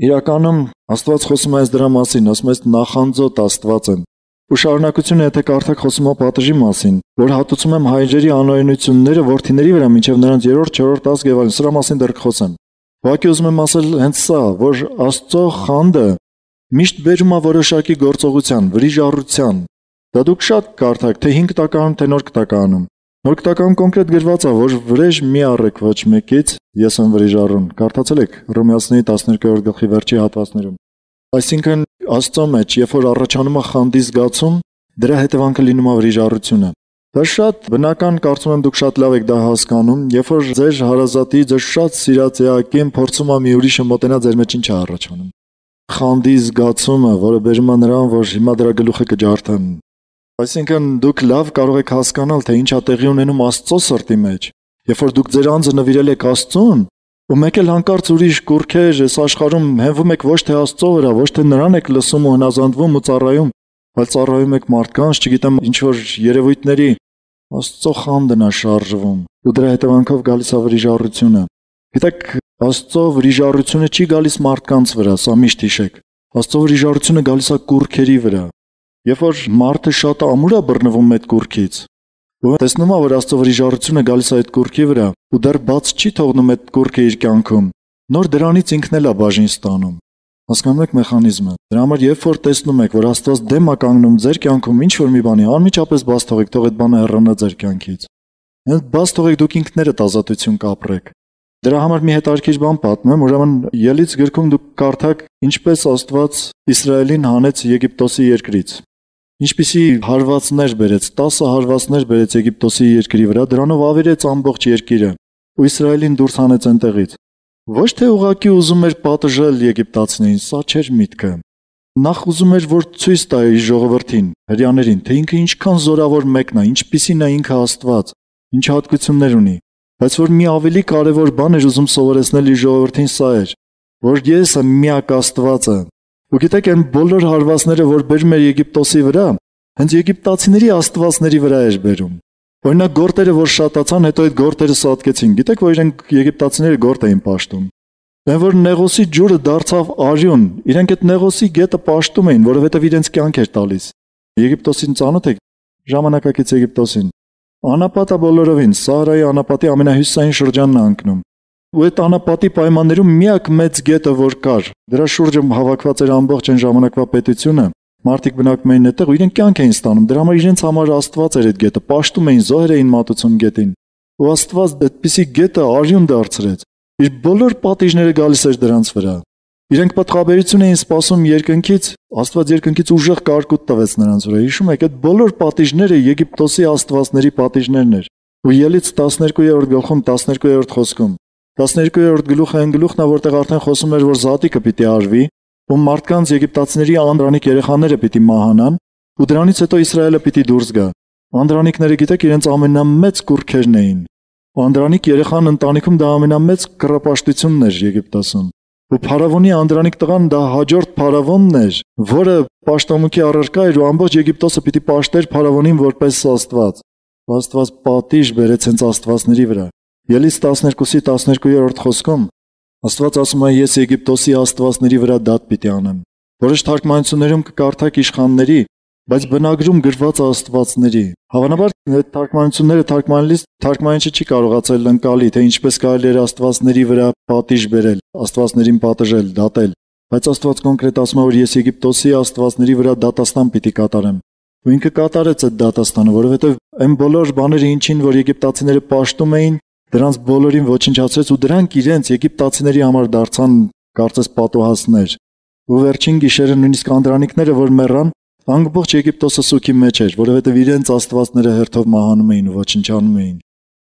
Իրականում Աստված խոսում է դրա մասին, ասում է նախանձոտ Աստված եմ։ Ու շարունակությունը եթե կարդաք խոսում է պատժի մասին, որ հատուցում եմ հայրերի անօրենությունները որդիների վրա մինչև նրանց 3-րդ, 4-րդ ազգ եւ այլն, սրա մասին դեռ կխոսեմ։ Ուղղակի ուզում եմ ասել հենց սա, որ Աստծո խանդը միշտ բերում է որոշակի գործողության, վրիժառության։ Դա դուք շատ կարդաք, թե 5 տականում, թե նոր կտականում։ Նոր կտականում կոնկրետ գրված է, որ վրեժ մի առեք ոչ մեկից, ես եմ վրիժառուն։ Կարդացել եք Հռոմեացիների 12-րդ գլխի վերջի հատվածներում։ Այսինքն Աստծո մեջ, երբ որ առաջանում է խանդի զգացում, դրա հետևանքը լինում է վրիժառությունը։ Դա շատ բնական, կարծում եմ դուք շատ լավ եք դա հասկանում, երբ որ ձեր հարազատի, ձեր շատ սիրած էակին փորձում է մի ուրիշը մոտենա, ձեր մեջ ինչ է առաջանում։ Խանդի զգացումը, որը բերում է նրան, որ հիմա դրա գլուխը կջարդեն։ Այսինքն դուք լավ կարող եք հասկանալ, թե ինչ է տեղի ունենում Աստծո սրտի մեջ։ Երբ որ դուք ձեր անձը նվիրել եք Աստծուն, ու մեկ էլ հանկարծ ուրիշ կուրքեր այս աշխարհում հենվում եք ոչ թե Աստծո վրա, ոչ թե նրան եք լսում ու հնազանդվում ու ծառայում, այլ ծառայում եք մարդկանց, չգիտեմ ինչ որ երևույթների, Աստծո խանդն է շարժվում, ու դրա հետևանքով գալիս է վրիժառությունը։ Գիտեք, Աստծո վրիժառությունը չի գալիս մարդկանց վրա, սա միշտ հիշեք։ Աստծո վրիժառությունը գալիս է կուրքերի վրա։ Երբ որ մարդը շատ ամուր է բռնվում այդ կուրքից, ու տեսնում է, որ Աստծո վրիժառությունը գալիս է այդ կուրքի վրա, ու դեռ բաց չի թողնում այդ կուրքը իր կյանքում, նոր դրանից ինքն էլ է բաժին ստանում։ Հասկանում եք մեխանիզմը։ Դրա համար երբ որ տեսնում եք, որ Աստված դեմ է կանգնում ձեր կյանքում ինչ որ մի բանի, անմիջապես բաց թողեք, թող այդ բանը հեռանա ձեր կյանքից։ Հենց բաց թողեք դուք ինքներդ ազատություն կապրեք։ Դրա համար մի հետաքրքիր բան պատմեմ, ուրեմն Ելից գրքում դուք կարդաք ինչպես Աստված Իսրայելին հանեց Եգիպտոսի երկրից։ Ինչպիսի հարվածներ բերեց, 10 հարվածներ բերեց Եգիպտոսի երկրի վրա, դրանով ավերեց ամբողջ երկիրը, ու Իսրայելին դուրս հանեց այնտեղից։ Ոչ թե ուղղակի ուզում էր պատժել եգիպտացիներին, սա չէր միտքը։ Նախ ուզում էր, որ ցույց տա իր ժողովրդին, հрьяաներին, թե ինքը ինչքան զորավոր մեկն է, ինչպիսին է ինքը Աստված, ինչ հատկություններ ունի։ Բայց որ մի ավելի կարևոր բան էր ուզում սովորեցնել իր ժողովրդին, սա էր, որ ես եմ միակ Աստվածը։ Ու գիտեք, այն բոլոր հարվածները, որ բերում էր Եգիպտոսի վրա, հենց եգիպտացիների աստվածների վրա էր բերում։ Օրինակ գորտերը, որ շատացան, հետո այդ գորտերը սատկեցին։ Գիտեք, որ իրենք եգիպտացիները գորտ էին պաշտում։ Այն որ Նեղոսի ջուրը դարձավ արյուն, իրենք այդ Նեղոսի գետը պաշտում էին, որովհետև իրենց կյանք էր տալիս։ Եգիպտոսին ծանոթ եք, ժամանակակից Եգիպտոսին։ Անապատը բոլորովին, Սահարայի անապատի ամենահյուսային շրջանն է ընկնում։ Ու այդ անապատի պայմաններում միակ մեծ գետը, որ կար, դրա շուրջը հավաքված էր ամբողջ այն ժամանակվա պետությունը, մարդիկ բնակվում էին այդտեղ ու իրենք կյանք էին ստանում, դրա համար իրենց համար Աստված էր այդ գետը, պաշտում էին, զոհեր էին մատուցում գետին։ Ու Աստված այդպիսի գետը արյուն դարձրեց։ Իր բոլոր պատիժները գալիս էր դրանց վրա։ Իրենք պատղաբերություն էին սպասում երկնքից, Աստված երկնքից ուժեղ կարկուտ տվեց նրանց վրա։ Հիշում եք, այդ բոլոր պատիժները Եգիպտոսի աստվածների պատիժներն էր։ Ու Ելից 12-րդ գլխում 12-րդ խոսքում 12-րդ գլուխը այն գլուխն է, որտեղ արդեն խոսում էր, որ զատիկը պիտի արվի, ու մարդկանց եգիպտացիների անդրանիկ երեխաները պիտի մահանան, ու դրանից հետո Իսրայելը պիտի դուրս գա։ Անդրանիկները գիտեք, իրենց ամենամեծ կուրքերն էին։ Անդրանիկ երեխան ընտանիքում դա ամենամեծ կռապաշտությունն էր Եգիպտոսում։ Ու Փարավոնի անդրանիկ տղան դա հաջորդ Փարավոնն էր, որը պաշտամունքի առարկա էր ու ամբողջ Եգիպտոսը պիտի պաշտեր Փարավոնին որպես Աստված։ Աստված պատիժ բերեց հենց աստվածների վրա։ Ելից 12-ի 12-րդ խոսքում Աստված ասում է, ես Եգիպտոսի աստվածների վրա դատ պիտի անեմ։ Որոշ թարգմանություններում կկարդաք իշխանների, բայց բնագրում գրված աստվածների։ Հավանաբար այդ թարգմանությունները թարգմանելիս թարգմանիչը չի կարողացել ընկալի, թե ինչպես կարելի էր աստվածների վրա պատիժ բերել, աստվածներին պատժել, դատել։ Բայց Աստված կոնկրետ ասում է, որ ես Եգիպտոսի աստվածների վրա դատաստան պիտի կատարեմ։ Ու ինքը կատարեց այդ դատաստանը, որովհետև այն բոլոր բաները, ինչին որ եգիպտացիները պաշտում էին, դրանց բոլորին ոչնչացրեց ու դրանք իրենց եգիպտացիների համար դարձան կարծես պատուհասներ։ Ու վերջին գիշերը նույնիսկ անդրանիկները, որ մեռան, ամբողջ Եգիպտոսը սուքի մեջ էր, որովհետև իրենց աստվածները հերթով մահանում էին ու ոչնչանում էին։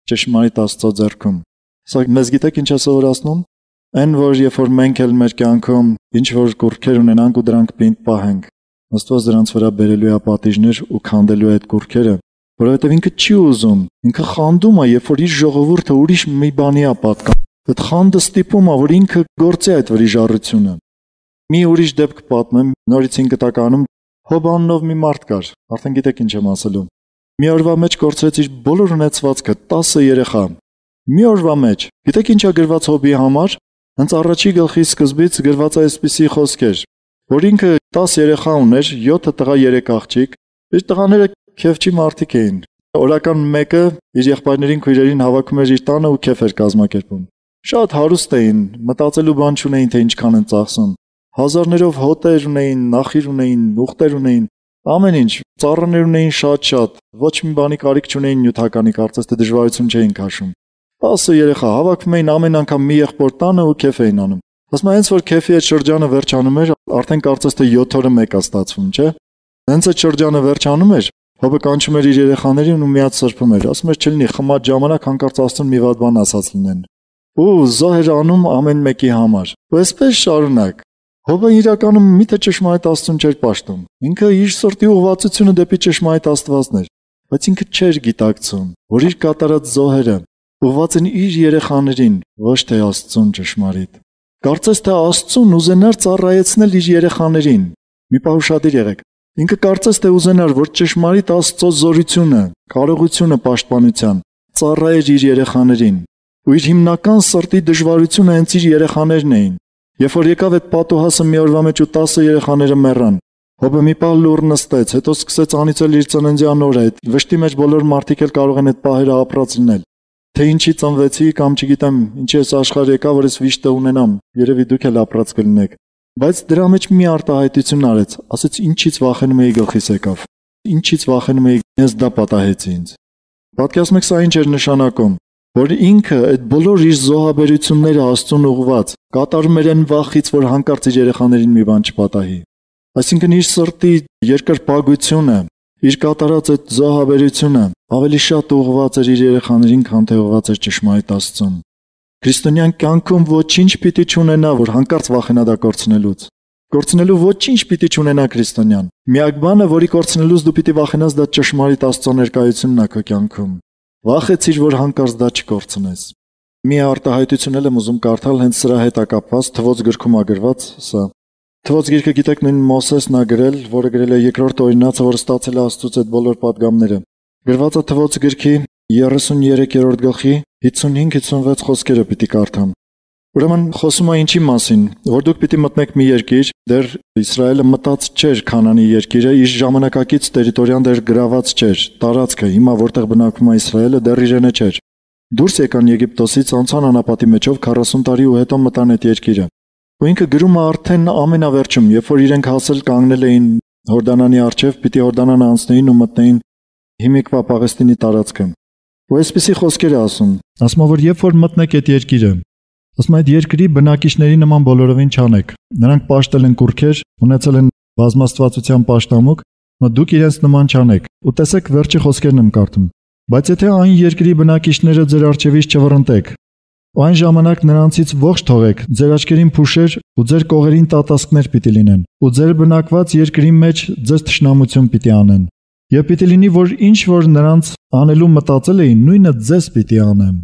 Ճշմարիտ Աստծո ձեռքում։ Սա մեզ գիտեք ինչ է սովորացնում։ Այն որ երբ որ մենք էլ մեր կյանքում ինչ որ կուրքեր ունենանք ու դրանք պինդ պահենք, Աստված դրանց վրա բերելու է պատիժներ ու քանդելու է այդ կուրքերը, որովհետև ինքը չի ուզում, ինքը խանդում է, երբ որ իր ժողովուրդը ուրիշ մի բանի է պատկանում։ Այդ խանդը ստիպում է, որ ինքը գործի այդ վրիժառությունը։ Մի ուրիշ դեպք պատմեմ, նորից 5 տականում Հոբ անունով մի մարդ կար, արդեն գիտեք ինչ եմ ասելու։ Մի օրվա մեջ կորցրեց իր բոլոր ունեցվածքը, 10 երեխա։ Մի օրվա մեջ, գիտեք ինչ է գրված Հոբի համար։ Հենց առաջի գլխի սկզբից գրված է այսպիսի խոսքեր, որ ինքը 10 երեխա ուներ, 7 տղա, 3 աղջիկ, իր տղաները քեֆչի մարդիկ էին։ Օրական մեկը իր եղբայրներին, քույրերին հավաքում էր իր տանը ու քեֆ էր կազմակերպում։ Շատ հարուստ էին, մտածելու բան չունեին, թե ինչքան են ծախսում։ Հազարներով հոտեր ունեին, նախիր ունեին, ուղտեր ունեին, ամեն ինչ, ծառաներ ունեին շատ, ոչ մի բանի կարիք չունեին նյութականի, կարծես թե դժվարություն չէին քաշում։ 10 երեխա հավաքում էին ամեն անգամ մի եղբոր տանը ու քեֆ էին անում։ Ասում են, հենց որ քեֆի այդ շրջանը վերջանում էր, արդեն կարծես թե 7 օրը մեկ է ստացվում, չէ՞։ Հենց այդ շրջանը վերջանում էր, Հոբը կանչում էր իր երեխաներին ու միած սրբում էր, ասում էր չլինի խմած ժամանակ հանկարծ Աստծուն մի վատ բան ասած լինեն։ Ու զոհեր անում ամեն մեկի համար։ Ու այսպես շարունակ։ Հոբը իրականում միթե ճշմարիտ Աստծուն չէր պաշտում։ Ինքը իր սրտի ուղղվածությունը դեպի ճշմարիտ Աստվածն էր, բայց ինքը չէր գիտակցում, որ իր կատարած զոհերը ուղղված են իր երեխաներին, ոչ թե Աստծուն ճշմարիտ։ Կարծես թե Աստծուն ուզենար ծառայեցնել իր երեխաներին։ Մի պահ ուշադիր եղեք։ Ինքը կարծես թե ուզենար, որ ճշմարիտ Աստծո զորությունը, կարողությունը պաշտպանության ծառայեր իր երեխաներին։ Ու իր հիմնական սրտի դժվարությունը հենց իր երեխաներն էին։ Երբ որ եկավ այդ պատուհասը մի օրվա մեջ ու 10 երեխաները մեռան, Հոբը մի պահ լուռ նստեց, հետո սկսեց անիծել իր ծննդյան օրը, այդ վշտի մեջ բոլոր մարդիկ էլ կարող են այդ պահերը ապրած լինել։ Թե ինչի ծնվեցի կամ չգիտեմ, ինչի էս աշխարհ եկա, որ ես վիշտը ունենամ, երևի դուք էլ ապրած կլինեք։ Բայց դրա մեջ մի արտահայտություն արեց, ասեց ինչից վախենում էի գլխիս եկավ։ Ինչից վախենում էի, ես դա պատահեց ինձ։ Պատկերացնում եք սա ինչ էր նշանակում, որ ինքը այդ բոլոր իր զոհաբերությունները Աստծուն ուղղված կատարում էր այն վախից, որ հանկարծ իր երեխաներին մի բան չպատահի։ Այսինքն իր սրտի երկրպագությունը, իր կատարած այդ զոհաբերությունը ավելի շատ ուղղված էր իր երեխաներին, քան թե ուղղված էր ճշմարիտ Աստծուն։ Քրիստոնյան կյանքում ոչինչ պիտի չունենա, որ հանկարծ վախենա դա կորցնելուց։ Կորցնելու ոչինչ պիտի չունենա քրիստոնյան։ Միակ բանը, որի կորցնելուց դու պիտի վախենաս, դա ճշմարիտ Աստծո ներկայությունն է քո կյանքում։ Վախեցիր, որ հանկարծ դա չկորցնես։ Մի արտահայտություն եմ ուզում կարդալ հենց սրա հետ կապված, Թվոց գրքում է գրված սա։ Թվոց գիրքը գիտեք նույն Մոսեսն է գրել, որը գրել է երկրորդ օրինացը, որը ստացել է Աստծուց այդ բոլոր պատգամները։ Գրված է Թվոց գրքի 33-րդ գլխի 55-56 խոսքերը պիտի կարդամ։ Ուրեմն խոսում է ինչի մասին, որ դուք պիտի մտնեք մի երկիր, դեռ Իսրայելը մտած չէր Քանանի երկիրը, իր ժամանակակից տերիտորիան դեռ գրաված չէր, տարածքը հիմա որտեղ բնակվում է Իսրայելը դեռ իրենը չէր։ Դուրս եկան Եգիպտոսից, անցան անապատի մեջով 40 տարի ու հետո մտան այդ երկիրը։ Ու ինքը գրում է արդեն ամենավերջում, երբ որ իրենք հասել կանգնել էին Հորդանանի առջև, պիտի Հորդանանը անցնեին ու մտնեին հիմիկվա Պաղեստինի տարածքը։ Ու այսպիսի խոսքեր է ասում, որ երբ որ մտնեք այդ երկիրը, ասում այդ երկրի բնակիչների նման բոլորովին չանեք։ Նրանք պաշտել են կուրքեր, ունեցել են բազմաստվածության պաշտամուկ, but դուք իրենց նման չանեք։ Ու տեսեք վերջի խոսքերն եմ կարդում։ Բայց եթե այն երկրի բնակիչները ձեր առջևից չվռնդեք, ու այն ժամանակ նրանցից ողջ թողեք, ձեր աչքերին փուշեր ու ձեր կողերին տատասկներ պիտի լինեն, ու ձեր բնակված երկրի մեջ ձեզ թշնամություն պիտի անեն։ Եվ պիտի լինի, որ ինչ որ նրանց անելու մտածել էին, նույնը ձեզ պիտի անեմ։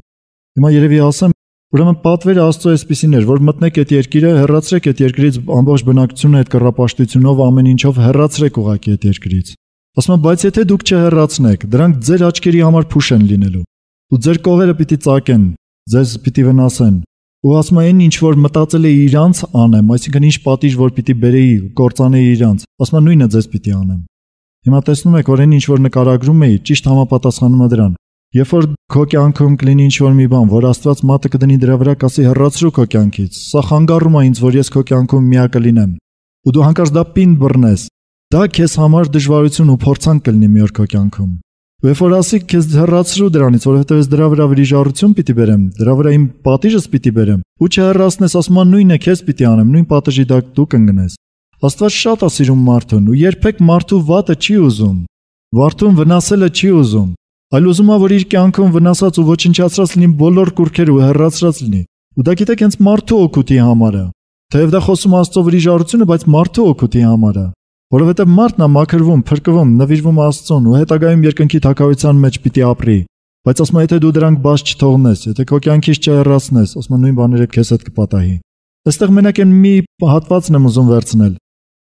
Հիմա երևի ասեմ, ուրեմն պատվերը Աստծո այսպիսին էր, որ մտնեք այդ երկիրը, հեռացրեք այդ երկրից ամբողջ բնակչությունը այդ կռապաշտությունով ամեն ինչով հեռացրեք ուղակի այդ երկրից։ Ասում եմ, բայց եթե դուք չհեռացնեք, դրանք ձեր աչքերի համար փուշ են լինելու, ու ձեր կողերը պիտի ծակեն, ձեզ պիտի վնասեն։ Ու ասում են, ինչ որ մտածել է իրանց անեմ, այսինքն ինչ պատիժ որ պիտի բերեի, կործանեի իրանց, ասում նույնը ձեզ պիտի անեմ։ Հիմա տեսնում եք, որ այն ինչ որ նկարագրում էի, ճիշտ համապատասխանում է դրան։ Երբ որ քո կյանքում կլինի ինչ որ մի բան, որ Աստված մատը կդնի դրա վրա, կասի հեռացրու քո կյանքից։ Սա խանգարում է ինձ, որ ես քո կյանքում միակը լինեմ։ Ու դու հանկարծ դա պինդ բռնես։ Դա քեզ համար դժվարություն ու փորձանք կլինի մի օր քո կյանքում։ Ու երբ որ ասի քեզ հեռացրու դրանից, որովհետև ես դրա վրա վրիժառություն պիտի բերեմ, դրա վրա իմ պատիժս պիտի բերեմ, ու չհեռացնես, ասում է նույնը քեզ պիտի անեմ, նույն պատիժի տակ դու կընկնես։ Աստված շատ է սիրում մարդուն ու երբեք մարդու վատը չի ուզում։ Մարդուն վնասելը չի ուզում, այլ ուզում է, որ իր կյանքում վնասած ու ոչնչացրած լինի բոլոր կուրքերը ու հեռացրած լինի։ Ու դա գիտեք հենց մարդու օգուտի համար է։ Թեև դա խոսում Աստծո վրիժառությունը, բայց մարդու օգուտի համար է։ Որովհետև մարդն է մաքրվում, փրկվում, նվիրվում Աստծուն ու հետագայում երկնքի թագավորության մեջ պիտի ապրի։ Բայց ասում է, եթե դու դրանք բաց չթողնես, եթե քո կյանքից չհեռացնես, ասում է նույն բաները քեզ հետ կպատահի։ Այստեղ մենակ այն մի հատվածն եմ ուզում վերցնել։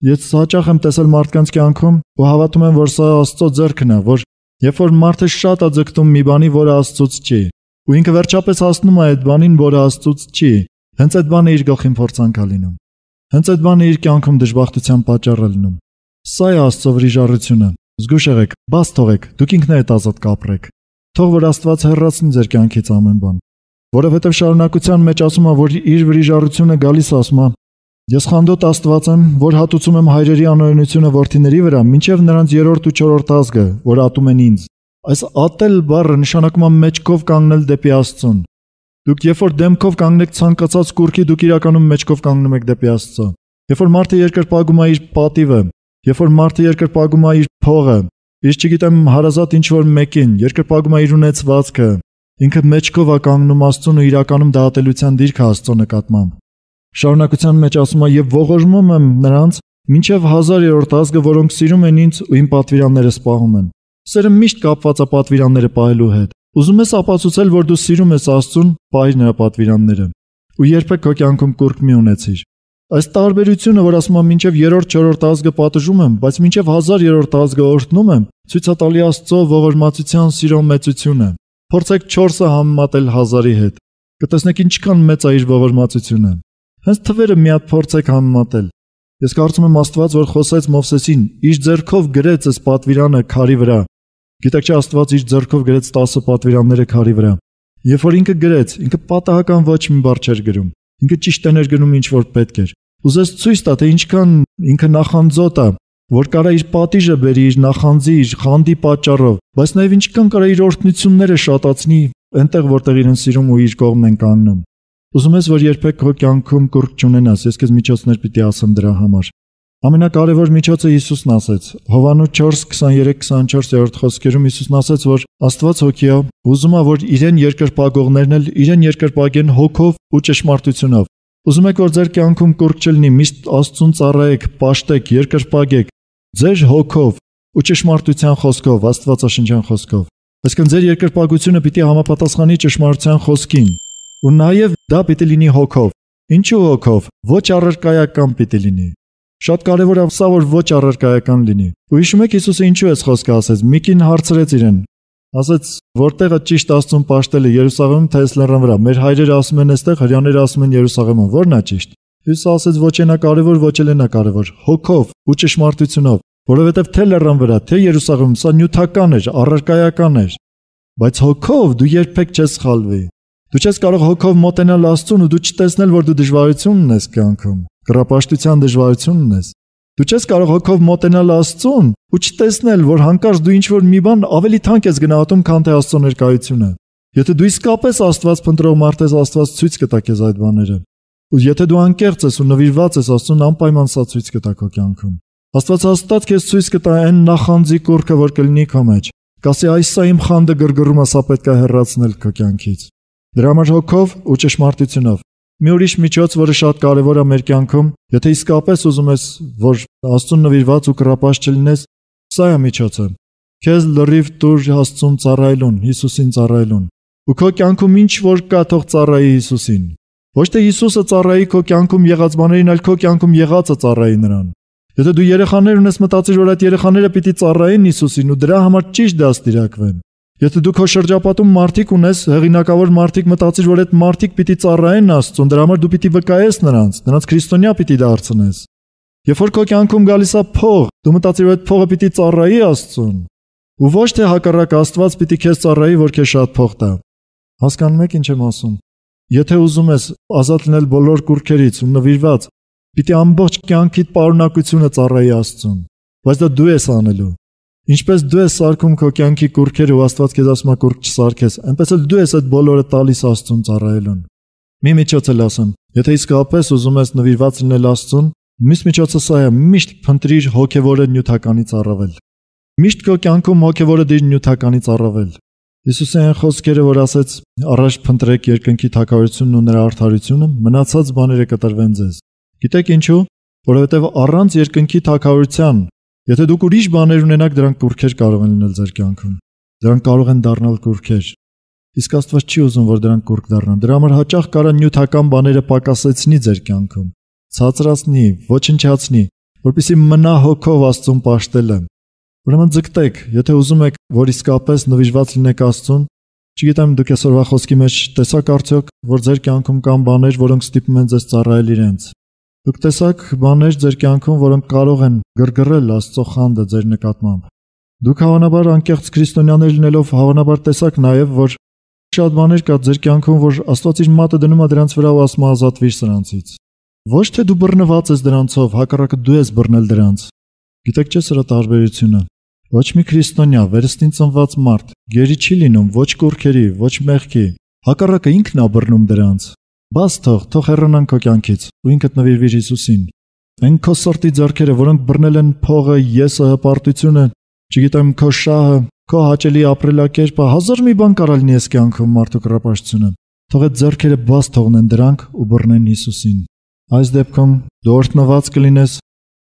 Ես հաճախ եմ տեսել մարդկանց կյանքում ու հավատում եմ, որ սա Աստծո ձեռքն է, որ երբ որ մարդը շատ է ձգտում մի բանի, որը Աստծուց չի, ու ինքը վերջապես հասնում է այդ բանին, որը Աստծուց չի, հենց այդ բանը իր գլխին փորձանք է լինում։ Հենց այդ բանը իր կյանքում դժբախտության պատճառ է լինում։ Սա է Աստծո վրիժառությունը։ Զգուշ եղեք, բաց թողեք, դուք ինքներդ ազատ կապրեք։ Թող որ Աստված հեռացնի ձեր կյանքից ամեն բան։ Որովհետև շարունակության մեջ ասում է, որ իր վրիժառությունը գալիս ասում է. Ես խանդոտ Աստված եմ, որ հատուցում եմ հայրերի անօրենությունը որդիների վրա, մինչև նրանց 3-րդ ու 4-րդ ազգը, որ ատում են ինձ։ Այս ատել բառը նշանակում է մեջքով կանգնել դեպի Աստծուն։ Դուք երբ որ դեմքով կանգնեք ցանկացած կուրքի, դուք իրականում մեջքով կանգնում եք դեպի Աստծո։ Երբ որ մարդը երկրպագում է իր պատիվը, երբ որ մարդը երկրպագում է իր փողը, իր չգիտեմ հարազատ ինչ որ մեկին, երկրպագում է իր ունեցվածքը, ինքը մեջքով է կանգնում Աստծուն ու իրականում դա ատելության դիրք է Աստծո նկատմամբ։ Շարունակության մեջ ասում է, եւ ողորմում եմ նրանց մինչև 1000-րդ ազգը, որոնք սիրում են ինձ ու իմ պատվիրանները սպահում են։ Սերը միշտ կապված է պատվիրանները պահելու հետ։ Ուզում ես ապացուցել, որ դու սիրում ես Աստծուն, պահիր նրա պատվիրանները։ Ու երբեք քո կյանքում կուրք մի ունեցիր։ Այս տարբերությունը, որ ասում եմ մինչև 3-րդ, 4-րդ ազգը պատժում եմ, բայց մինչև 1000-րդ ազգը օրհնում եմ, ցույց է տալի Աստծո ողորմածության սիրո մեծությունը։ Փորձեք 4-ը համեմատել 1000-ի հետ։ Կտեսնեք ինչքան մեծ է իր ողորմածությունը։ Հենց թվերը մի հատ փորձեք համեմատել։ Ես կարծում եմ Աստված, որ խոսեց Մովսեսին, իր ձեռքով գրեց այս պատվիրանը քարի վրա։ Գիտեք չէ, Աստված իր ձեռքով գրեց 10 պատվիրանները քարի վրա։ Երբ որ ինքը գրեց, ինքը պատահական ոչ մի բառ չէր գրում։ Ինքը ճիշտ էր գնում ինչ որ պետք էր։ Ուզես ցույց տա, թե ինչքան ինքը նախանձոտ է, որ կարա իր պատիժը բերի իր նախանձի, իր խանդի պատճառով, բայց նաև ինչքան կարա իր օրհնությունները շատացնի այնտեղ, որտեղ իրեն սիրում ու իր կողմն են կանգնում։ Ուզում ես, որ երբեք քո կյանքում կուրք չունենաս, ես քեզ միջոցներ պիտի ասեմ դրա համար։ Ամենակարևոր միջոցը Հիսուսն ասեց։ Հովհաննես 4:23-24 խոսքերում Հիսուսն ասեց, որ Աստված հոգի է, ուզում է, որ իրեն երկրպագողներն էլ իրեն երկրպագեն հոգով ու ճշմարտությունով։ Ուզում եք, որ ձեր կյանքում կուրք չլինի, միշտ Աստծուն ծառայեք, պաշտեք, երկրպագեք ձեր հոգով ու ճշմարտության խոսքով, Աստվածաշնչյան խոսքով։ Այսինքն ձեր երկրպագությունը պիտի համապատասխանի ճշմարտության խոսքին։ Ու նաև դա պիտի լինի հոգով։ Ինչու հոգով? Ոչ առարկայական պիտի լինի։ Շատ կարևոր է սա, որ ոչ առարկայական լինի։ Ու հիշում եք Հիսուսը ինչու էս խոսքը ասեց։ Միկին հարցրեց իրեն։ Ասեց, որտեղը ճիշտ Աստծուն պաշտելը Երուսաղեմում թե Էսլերան վրա։ Մեր հայրերը ասում են այստեղ, հрьяաները ասում են Երուսաղեմում։ Որն է ճիշտ։ Հիսուսը ասեց, ոչ այնա կարևոր, ոչ էլ այնա կարևոր։ Հոգով ու ճշմարտությունով, որովհետև թե Լեռան վրա, թե Երուսաղեմում սա նյութական էր, առարկայական էր։ Բայց հոգով դու երբեք չես սխալվի։ Դու չես կարող հոգով մոտենալ Աստծուն ու դու չտեսնել, որ դու դժվարություն ունես կյանքում, կռապաշտության դժվարություն ունես։ Դու չես կարող հոգով մոտենալ Աստծուն ու չտեսնել, որ հանկարծ դու ինչ-որ մի բան ավելի թանկ ես գնահատում, քան թե Աստծո ներկայությունը։ Եթե դու իսկապես Աստված փնտրող մարդ ես, Աստված ցույց կտա քեզ այդ բաները։ Ու եթե դու անկեղծ ես ու նվիրված ես Աստծուն, անպայման սա ցույց կտա քո կյանքում։ Աստված հաստատ քեզ ցույց կտա այն նախանձի կուրքը, որ կլինի քո մեջ։ Կասի, այս սա իմ խանդը գրգռում է, սա պետք է հեռացնել քո կյանքից։ Դրա համար հոգով ու ճշմարտությունով։ Մի ուրիշ միջոց, որը շատ կարևոր է մեր կյանքում, եթե իսկապես ուզում ես, որ Աստծուն նվիրված ու կռապաշտ չլինես, սա է միջոցը։ Քեզ լրիվ տուր Աստծուն ծառայելուն, Հիսուսին ծառայելուն։ Ու քո կյանքում ինչ որ կա, թող ծառայի Հիսուսին։ Ոչ թե Հիսուսը ծառայի քո կյանքում եղած բաներին, այլ քո կյանքում եղածը ծառայի նրան։ Եթե դու երեխաներ ունես, մտածիր, որ այդ երեխաները պիտի ծառայեն Հիսուսին ու դրա համար ճիշտ դաստիարակվեն։ Եթե դու քո շրջապատում մարդիկ ունես, հեղինակավոր մարդիկ, մտածիր, որ այդ մարդիկ պիտի ծառայեն Աստծուն, դրա համար դու պիտի վկայես նրանց քրիստոնյա պիտի դարձնես։ Երբ որ քո կյանքում գալիս է փող, դու մտածիր, որ այդ փողը պիտի ծառայի Աստծուն։ Ու ոչ թե հակառակ Աստված պիտի քեզ ծառայի, որ քեզ շատ փող տա։ Հասկանում եք ինչ եմ ասում։ Եթե ուզում ես ազատ լինել բոլոր կուրքերից ու նվիրված, պիտի ամբողջ կյանքիդ պարունակությունը ծառայի Աստծուն։ Բայց դա դու ես անելու։ Ինչպես դու ես սարքում քո կյանքի կուռքերը ու Աստված քեզ ասում է կուռք չսարքես, այնպես էլ դու ես այդ բոլորը տալիս Աստծուն ծառայելուն։ Մի միջոց էլ ասեմ, եթե իսկապես ուզում ես նվիրված լինել Աստծուն, մյուս միջոցը սա է՝ միշտ փնտրիր հոգևորը նյութականից առավել։ Միշտ քո կյանքում հոգևորը դիր նյութականից առավել։ Հիսուսի այն խոսքերը, որ ասեց. «Առաջ փնտրեք երկնքի թագավորությունն ու նրա արդարությունը, մնացած բաները կտրվեն ձեզ»։ Գիտեք ինչու՞։ Որովհետև առանց երկնքի թագավորության, եթե դուք ուրիշ բաներ ունենաք, դրանք կուռքեր կարող են լինել ձեր կյանքում։ Դրանք կարող են դառնալ կուռքեր։ Իսկ Աստված չի ուզում, որ դրանք կուռք դառնան։ Դրա համար հաճախ կարա նյութական բաները պակասեցնի ձեր կյանքում, ցածրացնի, ոչնչացնի, որպեսզի մնա հոգով Աստծուն պաշտելը։ Ուրեմն ձգտեք, եթե ուզում եք, որ իսկապես նվիրված լինեք Աստծուն, չգիտեմ դուք այսօրվա խոսքի մեջ տեսաք արդյոք, որ ձեր կյանքում կան բաներ, որոնք ստիպում են ձեզ ծառայել իրենց։ Դուք տեսաք բաներ ձեր կյանքում, որոնք կարող են գրգռել Աստծո խանդը ձեր նկատմամբ։ Դուք հավանաբար անկեղծ քրիստոնյաներ լինելով հավանաբար տեսաք նաև, որ շատ բաներ կա ձեր կյանքում, որ Աստված իր մատը դնում է դրանց վրա ու ասում է ազատվիր սրանցից։ Ոչ թե դու բռնված ես դրանցով, հակառակը դու ես բռնել դրանց։ Գիտեք չէ՞ սրա տարբերությունը։ Ոչ մի քրիստոնյա, վերստին ծնված մարդ, գերի չի լինում ոչ կուռքերի, ոչ մեղքի, հակառակը ինքն է բռնում դրանց։ Բաց թող հեռանան քո կյանքից ու ինքդ նվիրվիր Հիսուսին։ Այն քո սրտի ձեռքերը, որոնք բռնել են փողը, եսը, հպարտությունը, չգիտեմ քո շահը, քո հաճելի ապրելակերպը, հազար մի բան կարա լինի այս կյանքում մարդու կռապաշտությունը։ Թող այդ ձեռքերը բաց թողնեն դրանք ու բռնեն Հիսուսին։ Այս դեպքում դու օրհնված կլինես։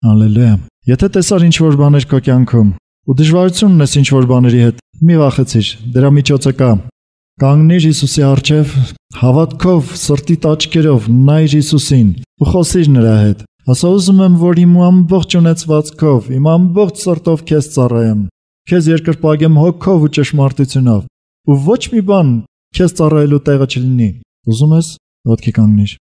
Հալելույա։ Եթե տեսար ինչ-որ բաներ քո կյանքում ու դժվարություն ունես ինչ-որ բաների հետ, մի վախեցիր, դրա միջոցը կա։ Կանգնիր Հիսուսի առջև, հավատքով, սրտի աչքերով նայիր Հիսուսին ու խոսիր նրա հետ։ Ասա ուզում եմ, որ իմ ամբողջ ունեցվածքով, իմ ամբողջ սրտով քեզ ծառայեմ, քեզ երկրպագեմ հոգով ու ճշմարտությունով, ու ոչ մի բան քեզ ծառայելու տեղը չլինի։ Ուզում ես, ոտքի կանգնիր։